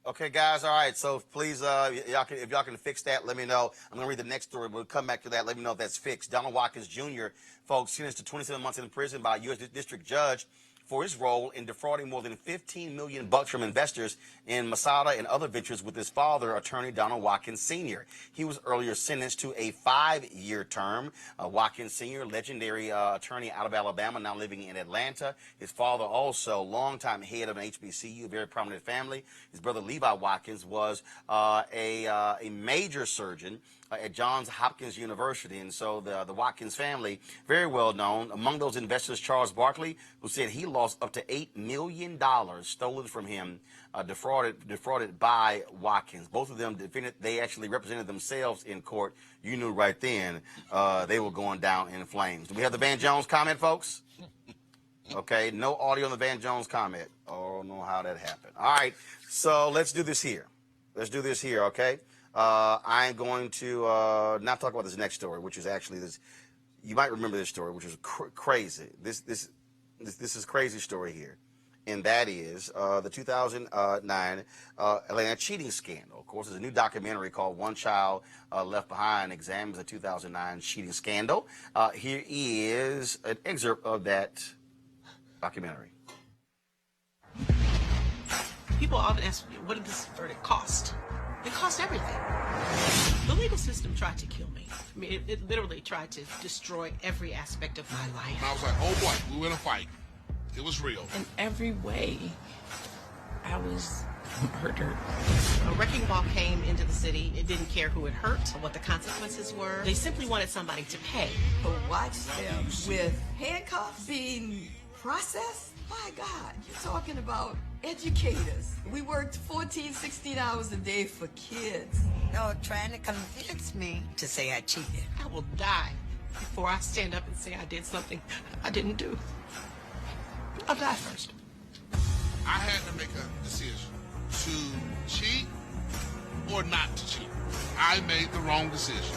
Okay, guys. All right. So please, if y'all can fix that, let me know. I'm gonna read the next story. We'll come back to that. Let me know if that's fixed. Donald Watkins Jr., folks, sentenced to 27 months in prison by a U.S. district judge for his role in defrauding more than $15 million from investors in Masada and other ventures with his father, attorney Donald Watkins Sr. He was earlier sentenced to a 5-year term. Watkins Sr., legendary attorney out of Alabama, now living in Atlanta. His father also longtime head of an HBCU, a very prominent family. His brother Levi Watkins was a major surgeon at Johns Hopkins University, and so the Watkins family, very well known. Among those investors, Charles Barkley, who said he lost up to $8 million stolen from him, defrauded by Watkins. Both of them defended. They actually represented themselves in court. You knew right then they were going down in flames. Do we have the Van Jones comment, folks? Okay, no audio on the Van Jones comment. Oh, I don't know how that happened. All right, so let's do this here. Okay? I'm going to not talk about this next story, which is actually this. You might remember this story, which is crazy. This is crazy story here, and that is the 2009 Atlanta cheating scandal. Of course, there's a new documentary called One Child Left Behind examines the 2009 cheating scandal. Here is an excerpt of that documentary. People often ask me, what did this verdict cost? It cost everything. The legal system tried to kill me. I mean, it literally tried to destroy every aspect of my life. And I was like, oh boy, we were in a fight. It was real. In every way, I was murdered. A wrecking ball came into the city. It didn't care who it hurt or what the consequences were. They simply wanted somebody to pay. But watch them with handcuffs being processed? My God, you're talking about educators. We worked 14, 16 hours a day for kids. No, trying to convince me to say I cheated. I will die before I stand up and say I did something I didn't do. I'll die first. I had to make a decision to cheat or not to cheat. I made the wrong decision.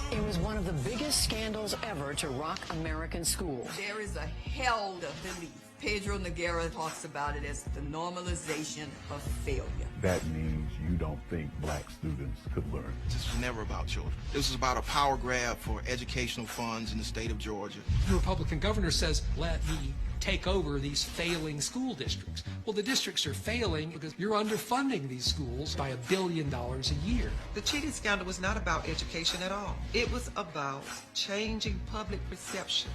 It was one of the biggest scandals ever to rock American schools. There is a held belief. Pedro Noguera talks about it as the normalization of failure. That means you don't think black students could learn. This was never about children. This was about a power grab for educational funds in the state of Georgia. The Republican governor says, let me take over these failing school districts. Well, the districts are failing because you're underfunding these schools by $1 billion a year. The cheating scandal was not about education at all. It was about changing public perception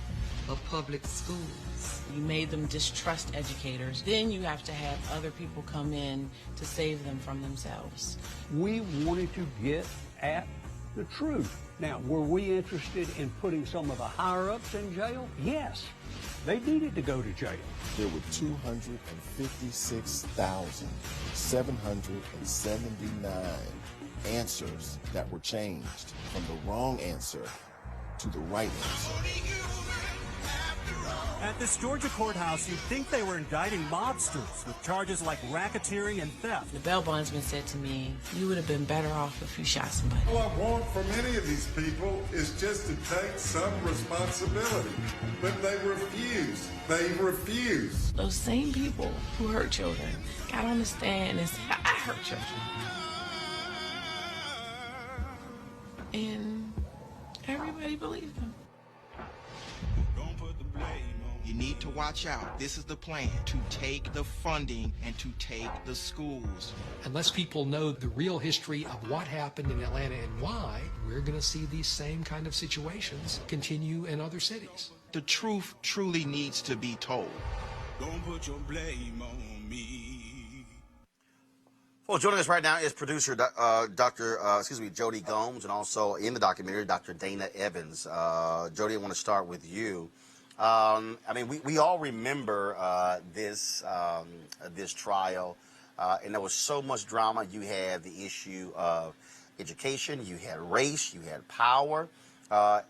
of public schools. You made them distrust educators. Then you have to have other people come in to save them from themselves. We wanted to get at the truth. Now, were we interested in putting some of the higher-ups in jail? Yes. They needed to go to jail. There were 256,779 answers that were changed from the wrong answer to the right answer. At this Georgia courthouse, you'd think they were indicting mobsters with charges like racketeering and theft. The bail bondsman said to me, you would have been better off if you shot somebody. All I want from any of these people is just to take some responsibility. But they refuse. They refuse. Those same people who hurt children got on the stand and said, I hurt children. And everybody believed them. You need to watch out. This is the plan, to take the funding and to take the schools. Unless people know the real history of what happened in Atlanta and why, we're going to see these same kind of situations continue in other cities. The truth truly needs to be told. Don't put your blame on me. Well, joining us right now is producer Jody Gomes, and also in the documentary, Dr. Dana Evans. Jody, I want to start with you. I mean, we all remember this trial, and there was so much drama. You had the issue of education, you had race, you had power,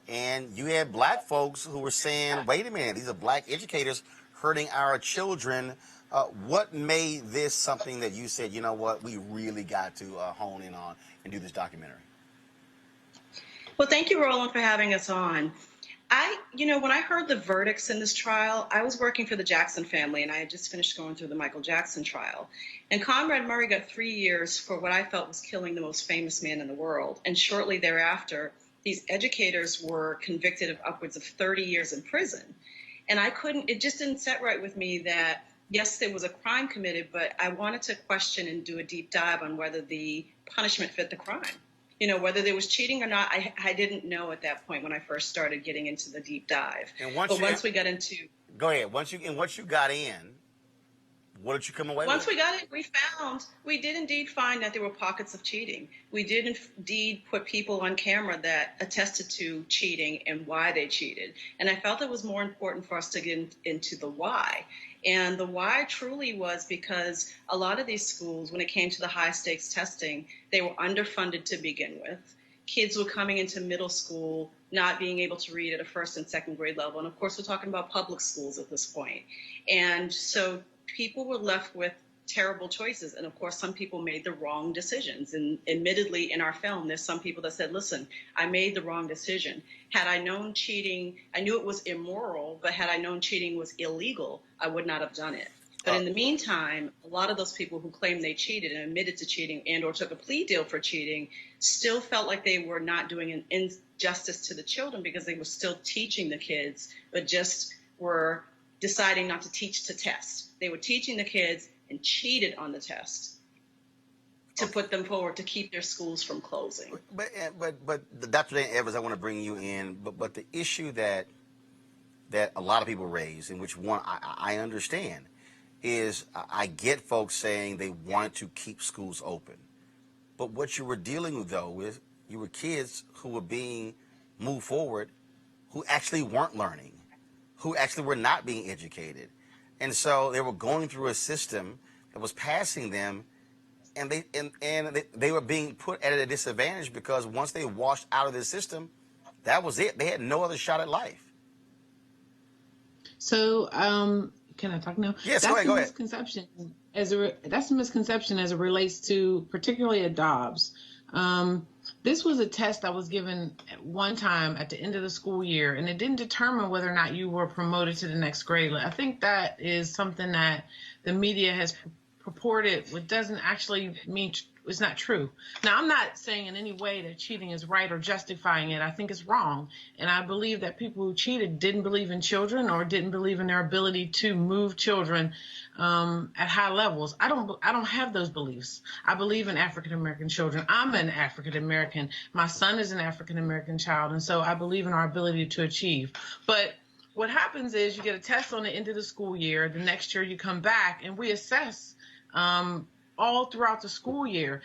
and you had black folks who were saying, wait a minute, these are black educators hurting our children. What made this something that you said, you know what, we really got to hone in on and do this documentary? Well, thank you, Roland, for having us on. When I heard the verdicts in this trial, I was working for the Jackson family, and I had just finished going through the Michael Jackson trial. And Conrad Murray got 3 years for what I felt was killing the most famous man in the world. And shortly thereafter, these educators were convicted of upwards of 30 years in prison. And it just didn't set right with me that, yes, there was a crime committed, but I wanted to question and do a deep dive on whether the punishment fit the crime. Whether there was cheating or not, I didn't know at that point when I first started getting into the deep dive. And once we got into... Go ahead. Once you got in, what did you come away with? Once we got in, we did indeed find that there were pockets of cheating. We did indeed put people on camera that attested to cheating and why they cheated. And I felt it was more important for us to get into the why. And the why truly was because a lot of these schools, when it came to the high stakes testing, they were underfunded to begin with. Kids were coming into middle school not being able to read at a first and second grade level. And of course, we're talking about public schools at this point. And so people were left with terrible choices. And of course, some people made the wrong decisions. And admittedly, in our film, there's some people that said, listen, I made the wrong decision. Had I known cheating, I knew it was immoral, but had I known cheating was illegal, I would not have done it. But in the meantime, a lot of those people who claimed they cheated and admitted to cheating and or took a plea deal for cheating still felt like they were not doing an injustice to the children because they were still teaching the kids, but just were deciding not to teach to test. They were teaching the kids and cheated on the test to put them forward to keep their schools from closing. But Dr. Dana Evans, I want to bring you in. But the issue that a lot of people raise, in which one I understand, is I get folks saying they want to keep schools open. But what you were dealing with, though, is you were kids who were being moved forward who actually weren't learning, who actually were not being educated. And so they were going through a system that was passing them, and they were being put at a disadvantage because once they washed out of the system, that was it. They had no other shot at life. So, can I talk now? Yes, go ahead. That's a misconception as it relates to particularly at Dobbs. This was a test that was given at one time at the end of the school year, and it didn't determine whether or not you were promoted to the next grade. I think that is something that the media has purported, which doesn't actually mean it's not true. Now, I'm not saying in any way that cheating is right or justifying it. I think it's wrong. And I believe that people who cheated didn't believe in children or didn't believe in their ability to move children at high levels. I don't have those beliefs. I believe in African-American children. I'm an African-American. My son is an African-American child. And so I believe in our ability to achieve. But what happens is you get a test on the end of the school year. The next year you come back and we assess all throughout the school year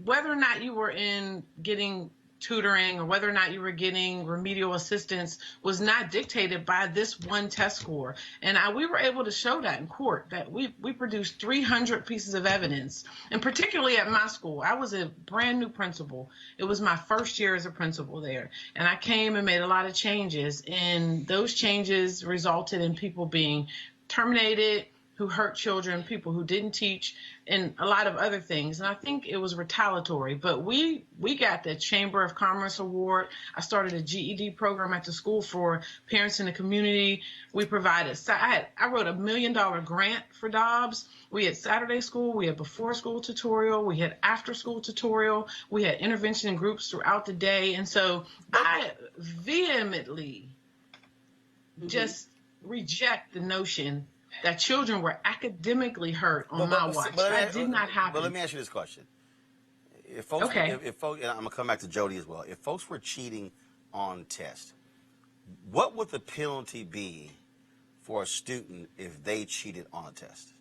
whether or not you were in getting tutoring or whether or not you were getting remedial assistance was not dictated by this one test score. And we were able to show that in court, that we produced 300 pieces of evidence. And particularly at my school, I was a brand new principal. It was my first year as a principal there. And I came and made a lot of changes. And those changes resulted in people being terminated, who hurt children, people who didn't teach, and a lot of other things. And I think it was retaliatory. But we got the Chamber of Commerce Award. I started a GED program at the school for parents in the community. We provided, I wrote $1 million grant for Dobbs. We had Saturday school, we had before school tutorial, we had after school tutorial, we had intervention groups throughout the day. And so I vehemently just reject the notion that children were academically hurt on my watch. That did not happen. But let me ask you this question. If folks, if folks, and I'm going to come back to Jody as well. If folks were cheating on tests, what would the penalty be for a student if they cheated on a test?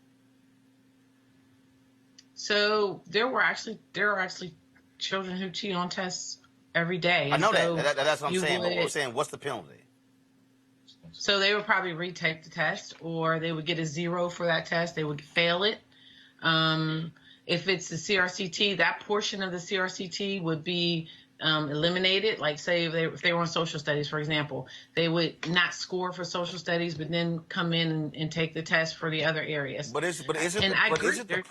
So there are actually children who cheat on tests every day. I know so that's what I'm saying. But we're saying, what's the penalty? So they would probably retake the test, or they would get a 0 for that test. They would fail it. If it's the CRCT, that portion of the CRCT would be eliminated. Like, say if they were on social studies, for example, they would not score for social studies, but then come in and take the test for the other areas. Isn't the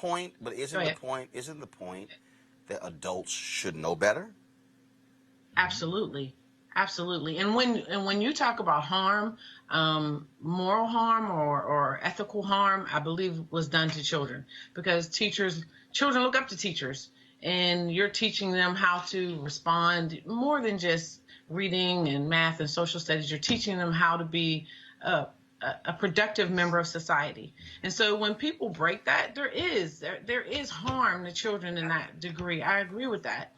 point that adults should know better? Absolutely. Absolutely. And when you talk about harm, moral harm or ethical harm, I believe was done to children, because children look up to teachers, and you're teaching them how to respond more than just reading and math and social studies. You're teaching them how to be a productive member of society. And so when people break that, there is harm to children in that degree. I agree with that.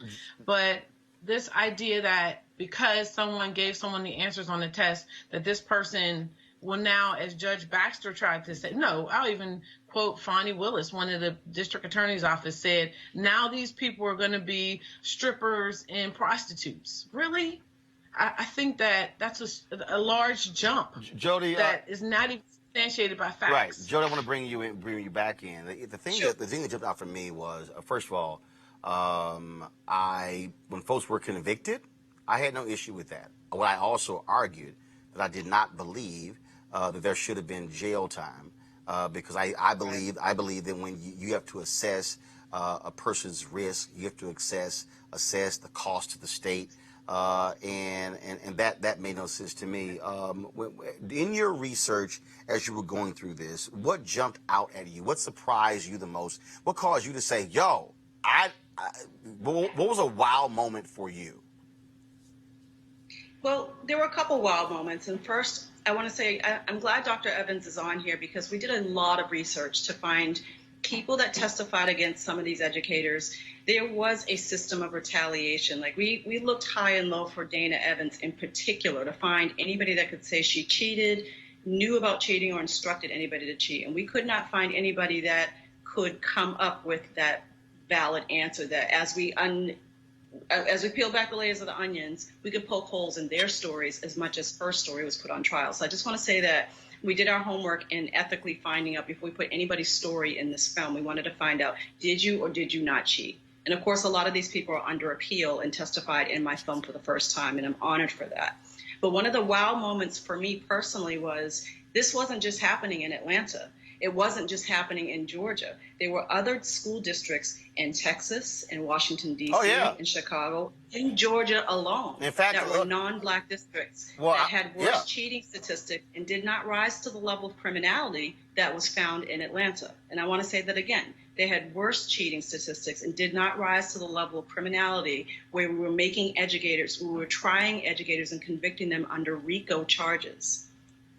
But this idea that because someone gave someone the answers on the test, that this person will now, as Judge Baxter tried to say, no, I'll even quote Fonnie Willis, one of the district attorney's office, said, now these people are going to be strippers and prostitutes. Really? I think that's a large jump. Jody, that is not even substantiated by facts. Right. Jody, I want to bring you back in. The thing that jumped out for me was, first of all, when folks were convicted, I had no issue with that. What I also argued that I did not believe that there should have been jail time, because I believe that when you have to assess a person's risk, you have to assess the cost to the state, and that made no sense to me. In your research, as you were going through this, what jumped out at you? What surprised you the most? What caused you to say, "Yo, what was a wow moment for you?" Well, there were a couple wild moments. And first, I want to say I'm glad Dr. Evans is on here, because we did a lot of research to find people that testified against some of these educators. There was a system of retaliation. Like we looked high and low for Dana Evans in particular to find anybody that could say she cheated, knew about cheating, or instructed anybody to cheat. And we could not find anybody that could come up with that valid answer, that as we peel back the layers of the onions, we could poke holes in their stories as much as her story was put on trial. So I just want to say that we did our homework in ethically finding out, before we put anybody's story in this film, we wanted to find out, did you or did you not cheat? And of course, a lot of these people are under appeal and testified in my film for the first time, and I'm honored for that. But one of the wow moments for me personally was, this wasn't just happening in Atlanta. It wasn't just happening in Georgia. There were other school districts in Texas, in Washington, D.C., in Chicago, in Georgia alone, in fact, that were non-black districts that had worse cheating statistics and did not rise to the level of criminality that was found in Atlanta. And I want to say that again. They had worse cheating statistics and did not rise to the level of criminality, where we were making educators, we were trying educators and convicting them under RICO charges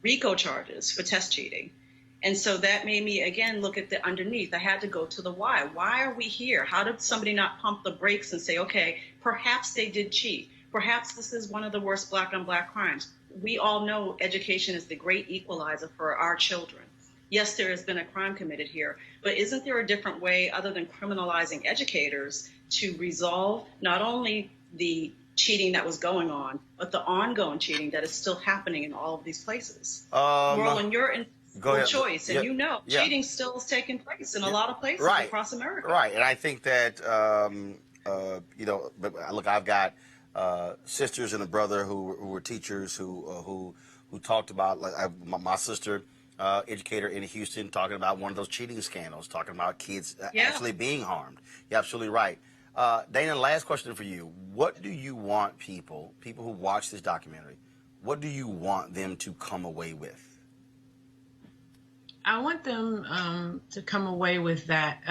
for test cheating. And so that made me, again, look at the underneath. I had to go to the why. Why are we here? How did somebody not pump the brakes and say, okay, perhaps they did cheat. Perhaps this is one of the worst black-on-black crimes. We all know education is the great equalizer for our children. Yes, there has been a crime committed here, but isn't there a different way other than criminalizing educators to resolve not only the cheating that was going on, but the ongoing cheating that is still happening in all of these places. Um, Roland, you're in Go ahead. choice, and Yeah, you know yeah. cheating still is taking place in a lot of places Right. across America. Right, and I think that you know, but look, I've got sisters and a brother who were teachers who talked about, like my sister, educator in Houston, talking about one of those cheating scandals, talking about kids actually being harmed. You're absolutely right. Dana, last question for you: what do you want people who watch this documentary? What do you want them to come away with? I want them to come away with that.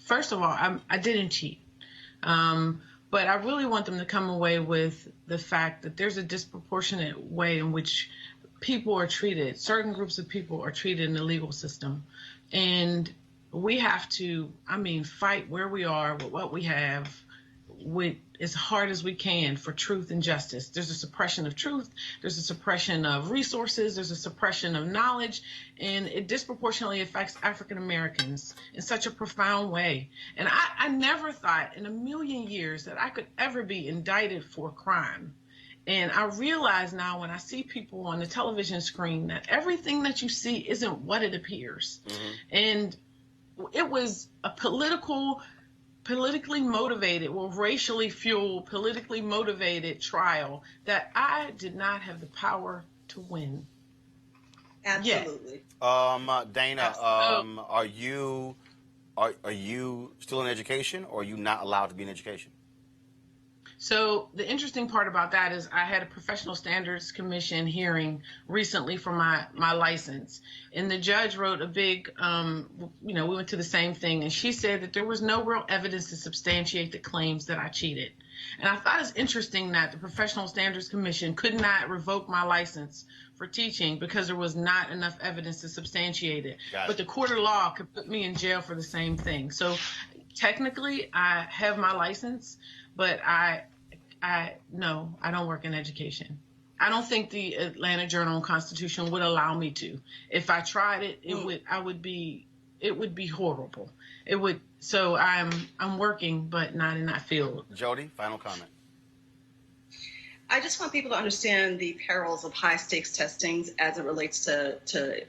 First of all, I didn't cheat. But I really want them to come away with the fact that there's a disproportionate way in which people are treated. Certain groups of people are treated in the legal system. And we have to, fight where we are with what we have, with as hard as we can for truth and justice. There's a suppression of truth, there's a suppression of resources, there's a suppression of knowledge, and it disproportionately affects African Americans in such a profound way. And I never thought in a million years that I could ever be indicted for crime. And I realize now when I see people on the television screen that everything that you see isn't what it appears. And it was a politically motivated, racially fueled, politically motivated trial that I did not have the power to win. Absolutely. Dana, are you still in education, or are you not allowed to be in education? So the interesting part about that is I had a Professional Standards Commission hearing recently for my license, and the judge wrote a big, we went to the same thing, and she said that there was no real evidence to substantiate the claims that I cheated. And I thought it's interesting that the Professional Standards Commission could not revoke my license for teaching because there was not enough evidence to substantiate it. But the court of law could put me in jail for the same thing. So technically I have my license, but no, I don't work in education. I don't think the Atlanta Journal-Constitution would allow me to. If I tried it, it would be horrible. It would. So I'm working, but not in that field. Jody, final comment. I just want people to understand the perils of high stakes testings as it relates to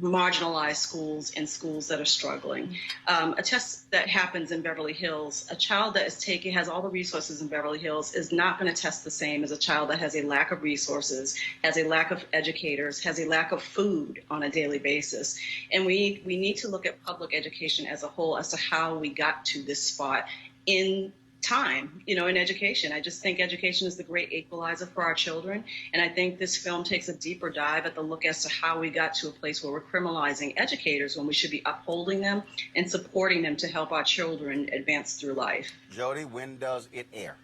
marginalized schools and schools that are struggling. A test that happens in Beverly Hills, a child that has all the resources in Beverly Hills is not going to test the same as a child that has a lack of resources, has a lack of educators, has a lack of food on a daily basis. And we need to look at public education as a whole as to how we got to this spot in time, in education. I just think education is the great equalizer for our children. And I think this film takes a deeper dive at the look as to how we got to a place where we're criminalizing educators when we should be upholding them and supporting them to help our children advance through life. Jody, when does it air?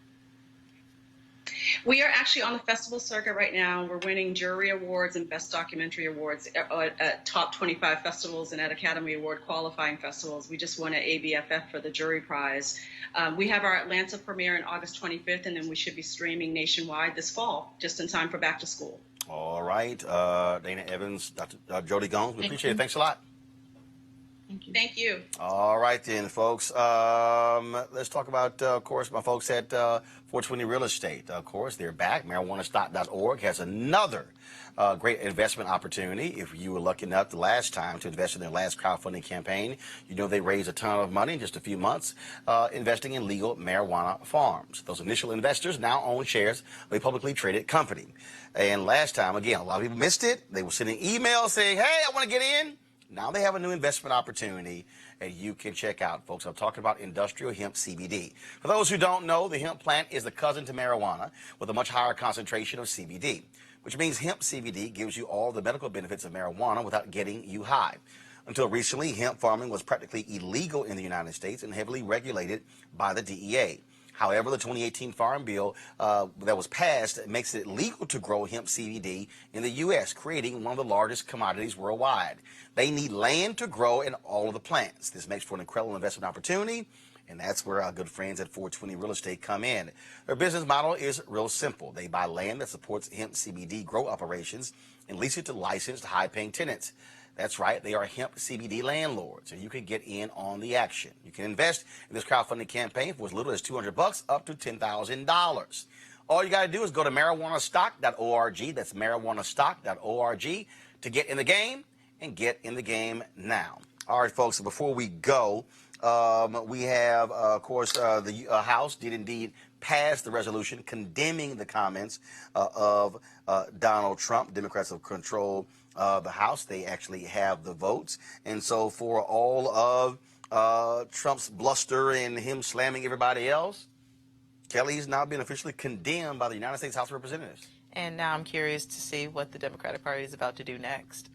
We are actually on the festival circuit right now. We're winning jury awards and best documentary awards at top 25 festivals and at Academy Award qualifying festivals. We just won at ABFF for the jury prize. We have our Atlanta premiere on August 25th, and then we should be streaming nationwide this fall, just in time for back to school. All right. Dana Evans, Dr. Jody Gomes, we appreciate it. Thanks a lot. Thank you. All right then, folks. Let's talk about, of course, my folks at 420 Real Estate. Of course, they're back. MarijuanaStock.org has another great investment opportunity. If you were lucky enough the last time to invest in their last crowdfunding campaign, you know they raised a ton of money in just a few months investing in legal marijuana farms. Those initial investors now own shares of a publicly traded company. And last time, again, a lot of people missed it. They were sending emails saying, hey, I want to get in. Now they have a new investment opportunity that you can check out, folks. I'm talking about industrial hemp CBD. For those who don't know, the hemp plant is the cousin to marijuana with a much higher concentration of CBD, which means hemp CBD gives you all the medical benefits of marijuana without getting you high. Until recently, hemp farming was practically illegal in the United States and heavily regulated by the DEA. However, the 2018 Farm Bill that was passed makes it legal to grow hemp CBD in the U.S., creating one of the largest commodities worldwide. They need land to grow in all of the plants. This makes for an incredible investment opportunity, and that's where our good friends at 420 Real Estate come in. Their business model is real simple. They buy land that supports hemp CBD grow operations and lease it to licensed, high-paying tenants. That's right. They are hemp CBD landlords, and you can get in on the action. You can invest in this crowdfunding campaign for as little as $200 up to $10,000. All you got to do is go to marijuanastock.org. That's marijuanastock.org to get in the game and get in the game now. All right, folks, before we go, we have, of course, the House did indeed pass the resolution condemning the comments of Donald Trump. Democrats have controlled the House. They actually have the votes. And so for all of Trump's bluster and him slamming everybody else, Kelly's now been officially condemned by the United States House of Representatives. And now I'm curious to see what the Democratic Party is about to do next.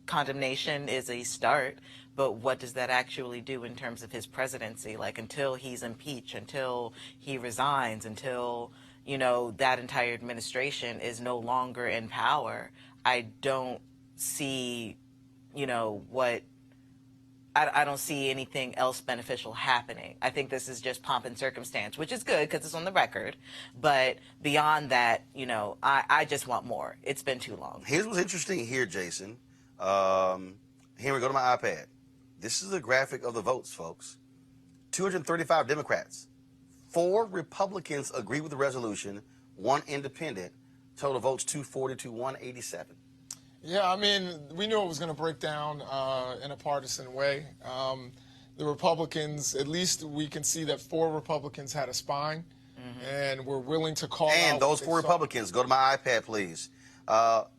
Condemnation is a start, but what does that actually do in terms of his presidency? Like, until he's impeached, until he resigns, until, you know, that entire administration is no longer in power, I don't see, you know, I don't see anything else beneficial happening. I think this is just pomp and circumstance, which is good because it's on the record. But beyond that, you know, I just want more. It's been too long. Here's what's interesting here, Jason. Here we go to my iPad. This is a graphic of the votes, folks. 235 Democrats. 4 Republicans agree with the resolution. 1 independent. Total votes 240 to 187. Yeah, I mean, we knew it was going to break down in a partisan way. The Republicans, at least we can see that 4 Republicans had a spine and were willing to call out. And those 4 Republicans, go to my iPad, please.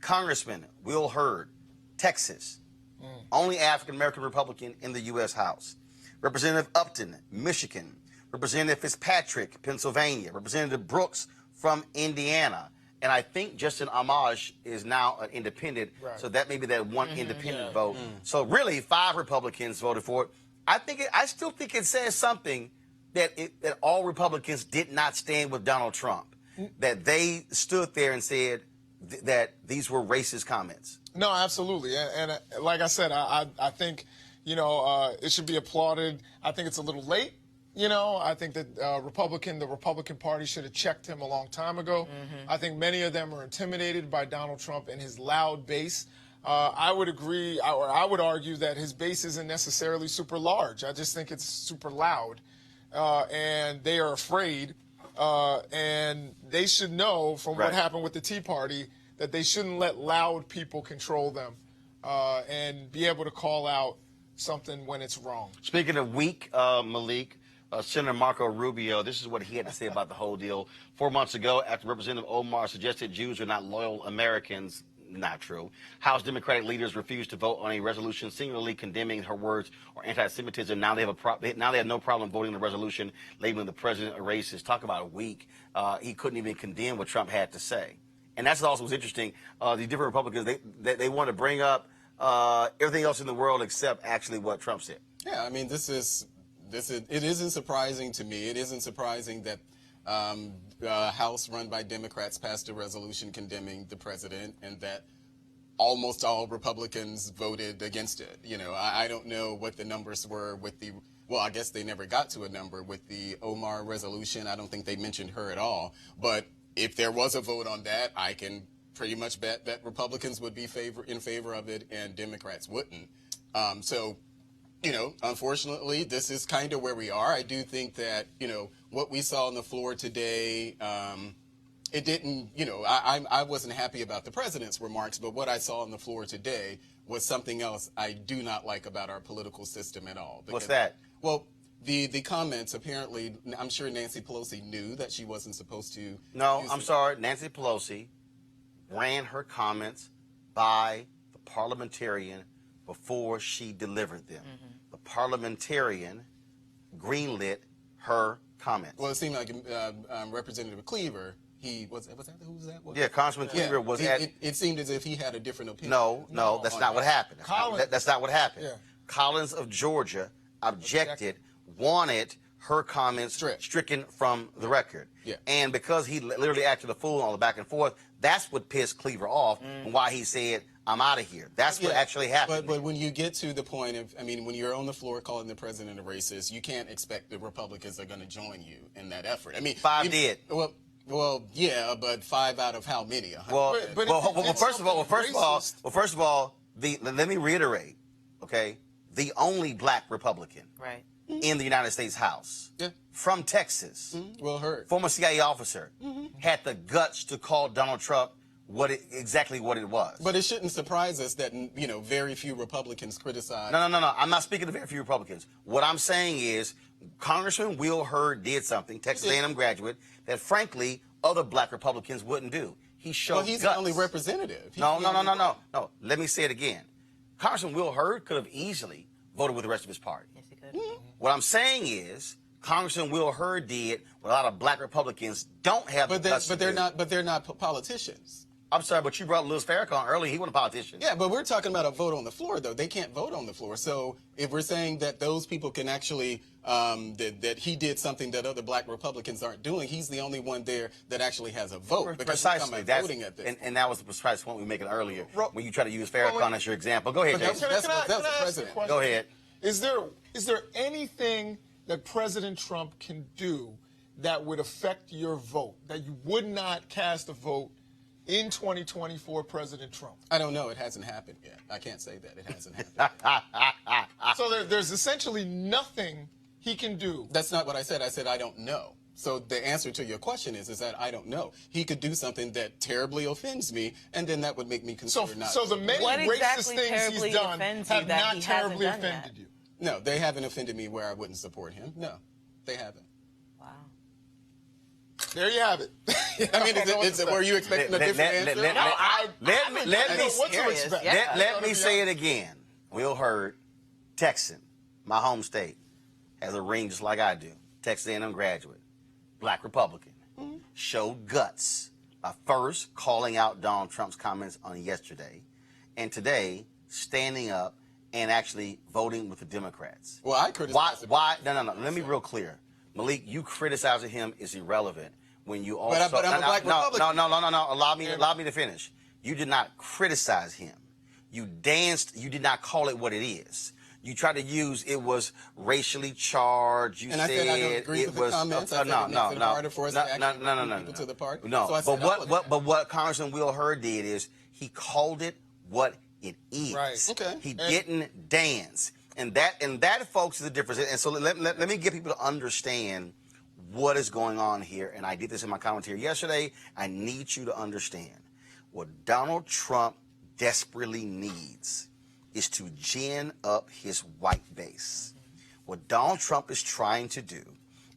Congressman Will Hurd, Texas, only African-American Republican in the U.S. House. Representative Upton, Michigan. Representative Fitzpatrick, Pennsylvania. Representative Brooks from Indiana. And I think Justin Amash is now an independent, so that may be that one independent vote. So really, 5 Republicans voted for it. I still think it says something that all Republicans did not stand with Donald Trump, that they stood there and said that these were racist comments. No, absolutely. And like I said, I think, you know, it should be applauded. I think it's a little late. You know, I think that the Republican Party should have checked him a long time ago. I think many of them are intimidated by Donald Trump and his loud base. I would agree, or I would argue that his base isn't necessarily super large. I just think it's super loud, and they are afraid. And they should know from what happened with the Tea Party that they shouldn't let loud people control them and be able to call out something when it's wrong. Speaking of weak, Malik, Senator Marco Rubio, this is what he had to say about the whole deal. 4 months ago, after Representative Omar suggested Jews are not loyal Americans, not true. House Democratic leaders refused to vote on a resolution singularly condemning her words or anti-Semitism. Now they have no problem voting the resolution labeling the president a racist. Talk about weak. He couldn't even condemn what Trump had to say. And that's also what's interesting. The different Republicans, they want to bring up everything else in the world except actually what Trump said. Yeah, I mean, it isn't surprising to me. It isn't surprising that House run by Democrats passed a resolution condemning the president and that almost all Republicans voted against it. You know, I don't know what the numbers were with the, well, I guess they never got to a number with the Omar resolution. I don't think they mentioned her at all. But if there was a vote on that, I can pretty much bet that Republicans would be in favor of it and Democrats wouldn't. So, you know, unfortunately, this is kind of where we are. I do think that, you know, what we saw on the floor today, it didn't, you know, I wasn't happy about the president's remarks, but what I saw on the floor today was something else I do not like about our political system at all. What's that? Well, the comments, apparently, I'm sure Nancy Pelosi knew that she wasn't supposed to. No, I'm sorry. Nancy Pelosi ran her comments by the parliamentarian before she delivered them. The parliamentarian greenlit her comments. Well, it seemed like Representative Cleaver, was that who that was? Yeah, Congressman Cleaver was at. It seemed as if he had a different opinion. No, that's not what happened. That's not what happened. Yeah. Collins of Georgia objected, wanted her comments stricken from the record. Yeah. And because he literally acted a fool on the back and forth, that's what pissed Cleaver off and why he said, I'm out of here. That's what actually happened. But when you get to the point of, I mean, when you're on the floor calling the president a racist, you can't expect the Republicans are going to join you in that effort. I mean, 5 did. Well, yeah, but 5 out of how many? Well, first of all, let me reiterate, okay? The only black Republican right. in the United States House from Texas, Will Hurd, former CIA officer, had the guts to call Donald Trump exactly what it was. But it shouldn't surprise us that, you know, very few Republicans criticize. No. I'm not speaking to very few Republicans. What I'm saying is Congressman Will Hurd did something, Texas A&M graduate, that frankly other black Republicans wouldn't do. He showed he's guts. the only representative. No. Let me say it again. Congressman Will Hurd could have easily voted with the rest of his party. Yes, he could. What I'm saying is Congressman Will Hurd did what a lot of black Republicans don't have the guts to do. But they're not politicians. I'm sorry, but you brought Louis Farrakhan earlier. He wasn't a politician. Yeah, but we're talking about a vote on the floor, though. They can't vote on the floor. So if we're saying that those people can actually, that he did something that other black Republicans aren't doing, he's the only one there that actually has a vote. Precisely. Voting at this. And that was the precise point we were making earlier when you try to use Farrakhan as your example. Go ahead, Jason. Can I ask a question? Go ahead. Is there anything that President Trump can do that would affect your vote, that you would not cast a vote in 2020 for President Trump? I don't know. It hasn't happened yet. I can't say that. It hasn't happened. So there's essentially nothing he can do. That's not what I said. I said I don't know. So the answer to your question is that I don't know. He could do something that terribly offends me, and then that would make me consider not. So the many racist things he's done have not terribly offended you? No, they haven't offended me where I wouldn't support him. No, they haven't. There you have it. I mean, were you expecting a different answer? Let me say it again. Will Hurd, Texan, my home state, has a ring just like I do. Texas A&M graduate, black Republican, showed guts by first calling out Donald Trump's comments on yesterday, and today standing up and actually voting with the Democrats. Well, I criticize him. Why? No. Let me be real clear. Malik, you criticizing him is irrelevant when you also. But I'm a black Republican. No. Allow me to finish. You did not criticize him. You danced. You did not call it what it is. You tried to use it was racially charged. You and said I said I don't agree with the comments. I said it makes it harder for us to actually bring people to the party. No, so I said but what Congressman Will Hurd did is he called it what it is. Right. Okay. He didn't dance. And that, folks, is the difference. And so let me get people to understand what is going on here. And I did this in my commentary yesterday. I need you to understand what Donald Trump desperately needs is to gin up his white base. What Donald Trump is trying to do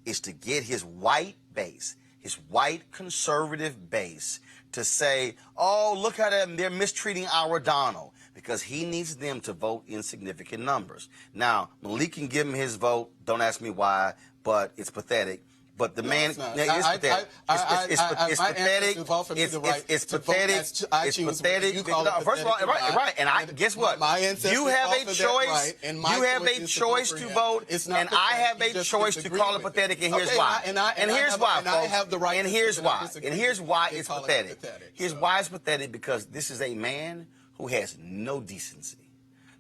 is to get his white base, his white conservative base, to say, oh, look at them, they're mistreating our Donald, because he needs them to vote in significant numbers. Now, Malik can give him his vote. Don't ask me why, but it's pathetic. But the man, it's pathetic. It's pathetic. It's pathetic. It's pathetic. First of all, right. And guess what? You have a choice. You have a choice to vote, and I have a choice to call it pathetic. And here's why. And here's why, folks. And here's why. And here's why it's pathetic. Here's why it's pathetic, because this is a man who has no decency.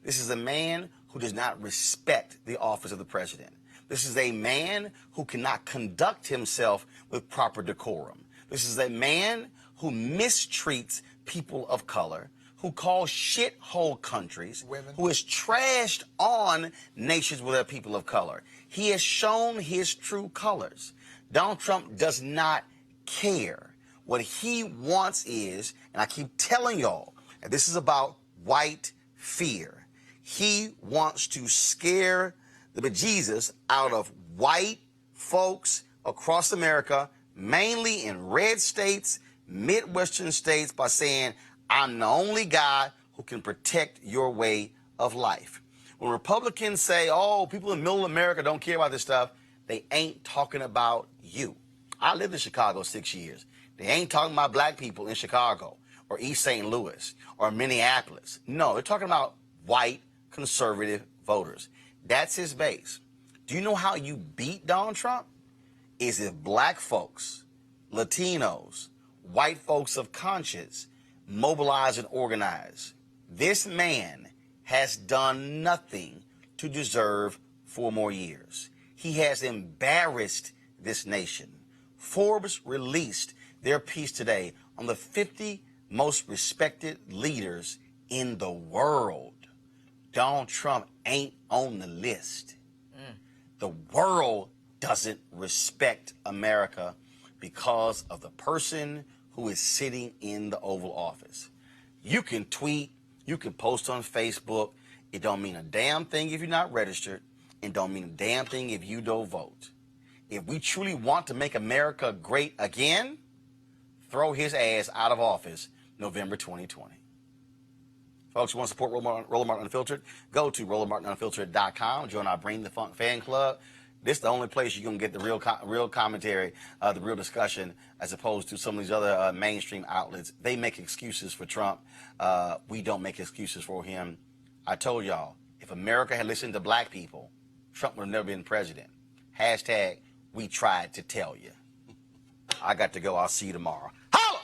This is a man who does not respect the office of the president. This is a man who cannot conduct himself with proper decorum. This is a man who mistreats people of color, who calls shithole countries, who is trashed on nations with their people of color. He has shown his true colors. Donald Trump does not care. What he wants is, and I keep telling y'all, and this is about white fear. He wants to scare the bejesus out of white folks across America, mainly in red states, Midwestern states, by saying, I'm the only guy who can protect your way of life. When Republicans say, oh, people in middle America don't care about this stuff, they ain't talking about you. I lived in Chicago 6 years. They ain't talking about black people in Chicago or East St. Louis or Minneapolis. No, they're talking about white conservative voters. That's his base. Do you know how you beat Donald Trump? Is if black folks, Latinos, white folks of conscience mobilize and organize. This man has done nothing to deserve 4 more years. He has embarrassed this nation. Forbes released their piece today on the 50 most respected leaders in the world, Donald Trump ain't on the list. The world doesn't respect America because of the person who is sitting in the Oval Office. You can tweet, you can post on Facebook. It don't mean a damn thing if you're not registered, and don't mean a damn thing if you don't vote. If we truly want to make America great again, throw his ass out of office November 2020. Folks, you want to support Roland Martin Unfiltered? Go to RolandMartinUnfiltered.com. Join our Bring the Funk fan club. This is the only place you're going to get the real commentary, the real discussion, as opposed to some of these other mainstream outlets. They make excuses for Trump. We don't make excuses for him. I told y'all, if America had listened to black people, Trump would have never been president. Hashtag, we tried to tell you. I got to go. I'll see you tomorrow. Holla!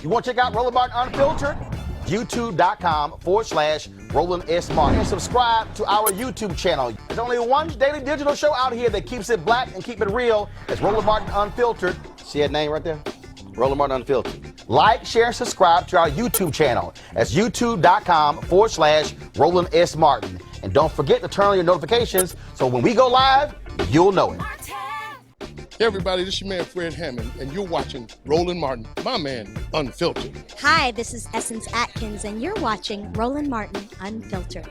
You want to check out Roland Martin Unfiltered? YouTube.com/Roland S. Martin. And subscribe to our YouTube channel. There's only one daily digital show out here that keeps it black and keep it real. It's Roland Martin Unfiltered. See that name right there? Roland Martin Unfiltered. Like, share, and subscribe to our YouTube channel. That's YouTube.com/Roland S. Martin. And don't forget to turn on your notifications so when we go live, you'll know it. Hey everybody, this is your man Fred Hammond, and you're watching Roland Martin, my man, Unfiltered. Hi, this is Essence Atkins, and you're watching Roland Martin Unfiltered.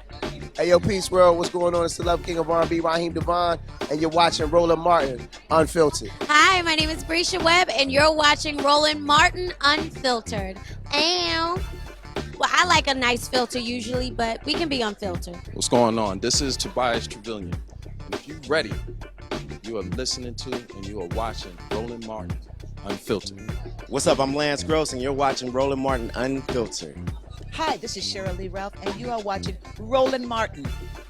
Hey, yo, Peace World, what's going on? It's the Love King of R&B, Raheem Devon, and you're watching Roland Martin Unfiltered. Hi, my name is Brescia Webb, and you're watching Roland Martin Unfiltered. Ow. Well, I like a nice filter usually, but we can be unfiltered. What's going on? This is Tobias Trevelyan, and if you're ready, you are listening to and you are watching Roland Martin Unfiltered. What's up? I'm Lance Gross, and you're watching Roland Martin Unfiltered. Hi, this is Cheryl Lee Ralph, and you are watching Roland Martin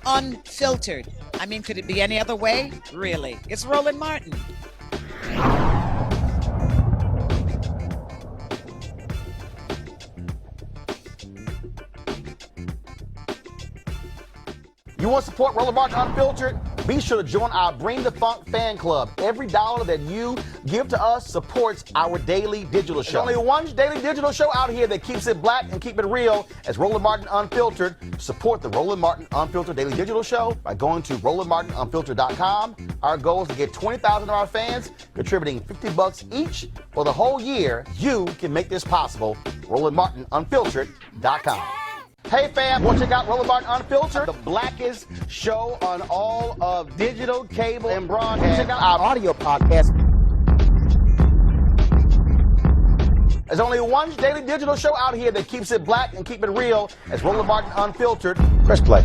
Unfiltered. I mean, could it be any other way? Really? It's Roland Martin. You want to support Roland Martin Unfiltered? Be sure to join our Bring the Funk fan club. Every dollar that you give to us supports our daily digital show. There's only one daily digital show out here that keeps it black and keep it real. As Roland Martin Unfiltered. Support the Roland Martin Unfiltered daily digital show by going to RolandMartinUnfiltered.com. Our goal is to get 20,000 of our fans contributing $50 each for the whole year. You can make this possible. RolandMartinUnfiltered.com. Hey fam, want to check out Roland Martin Unfiltered? The blackest show on all of digital, cable, and broadcast. Check out our audio podcast. There's only one daily digital show out here that keeps it black and keep it real. As Roland Martin Unfiltered. Press play.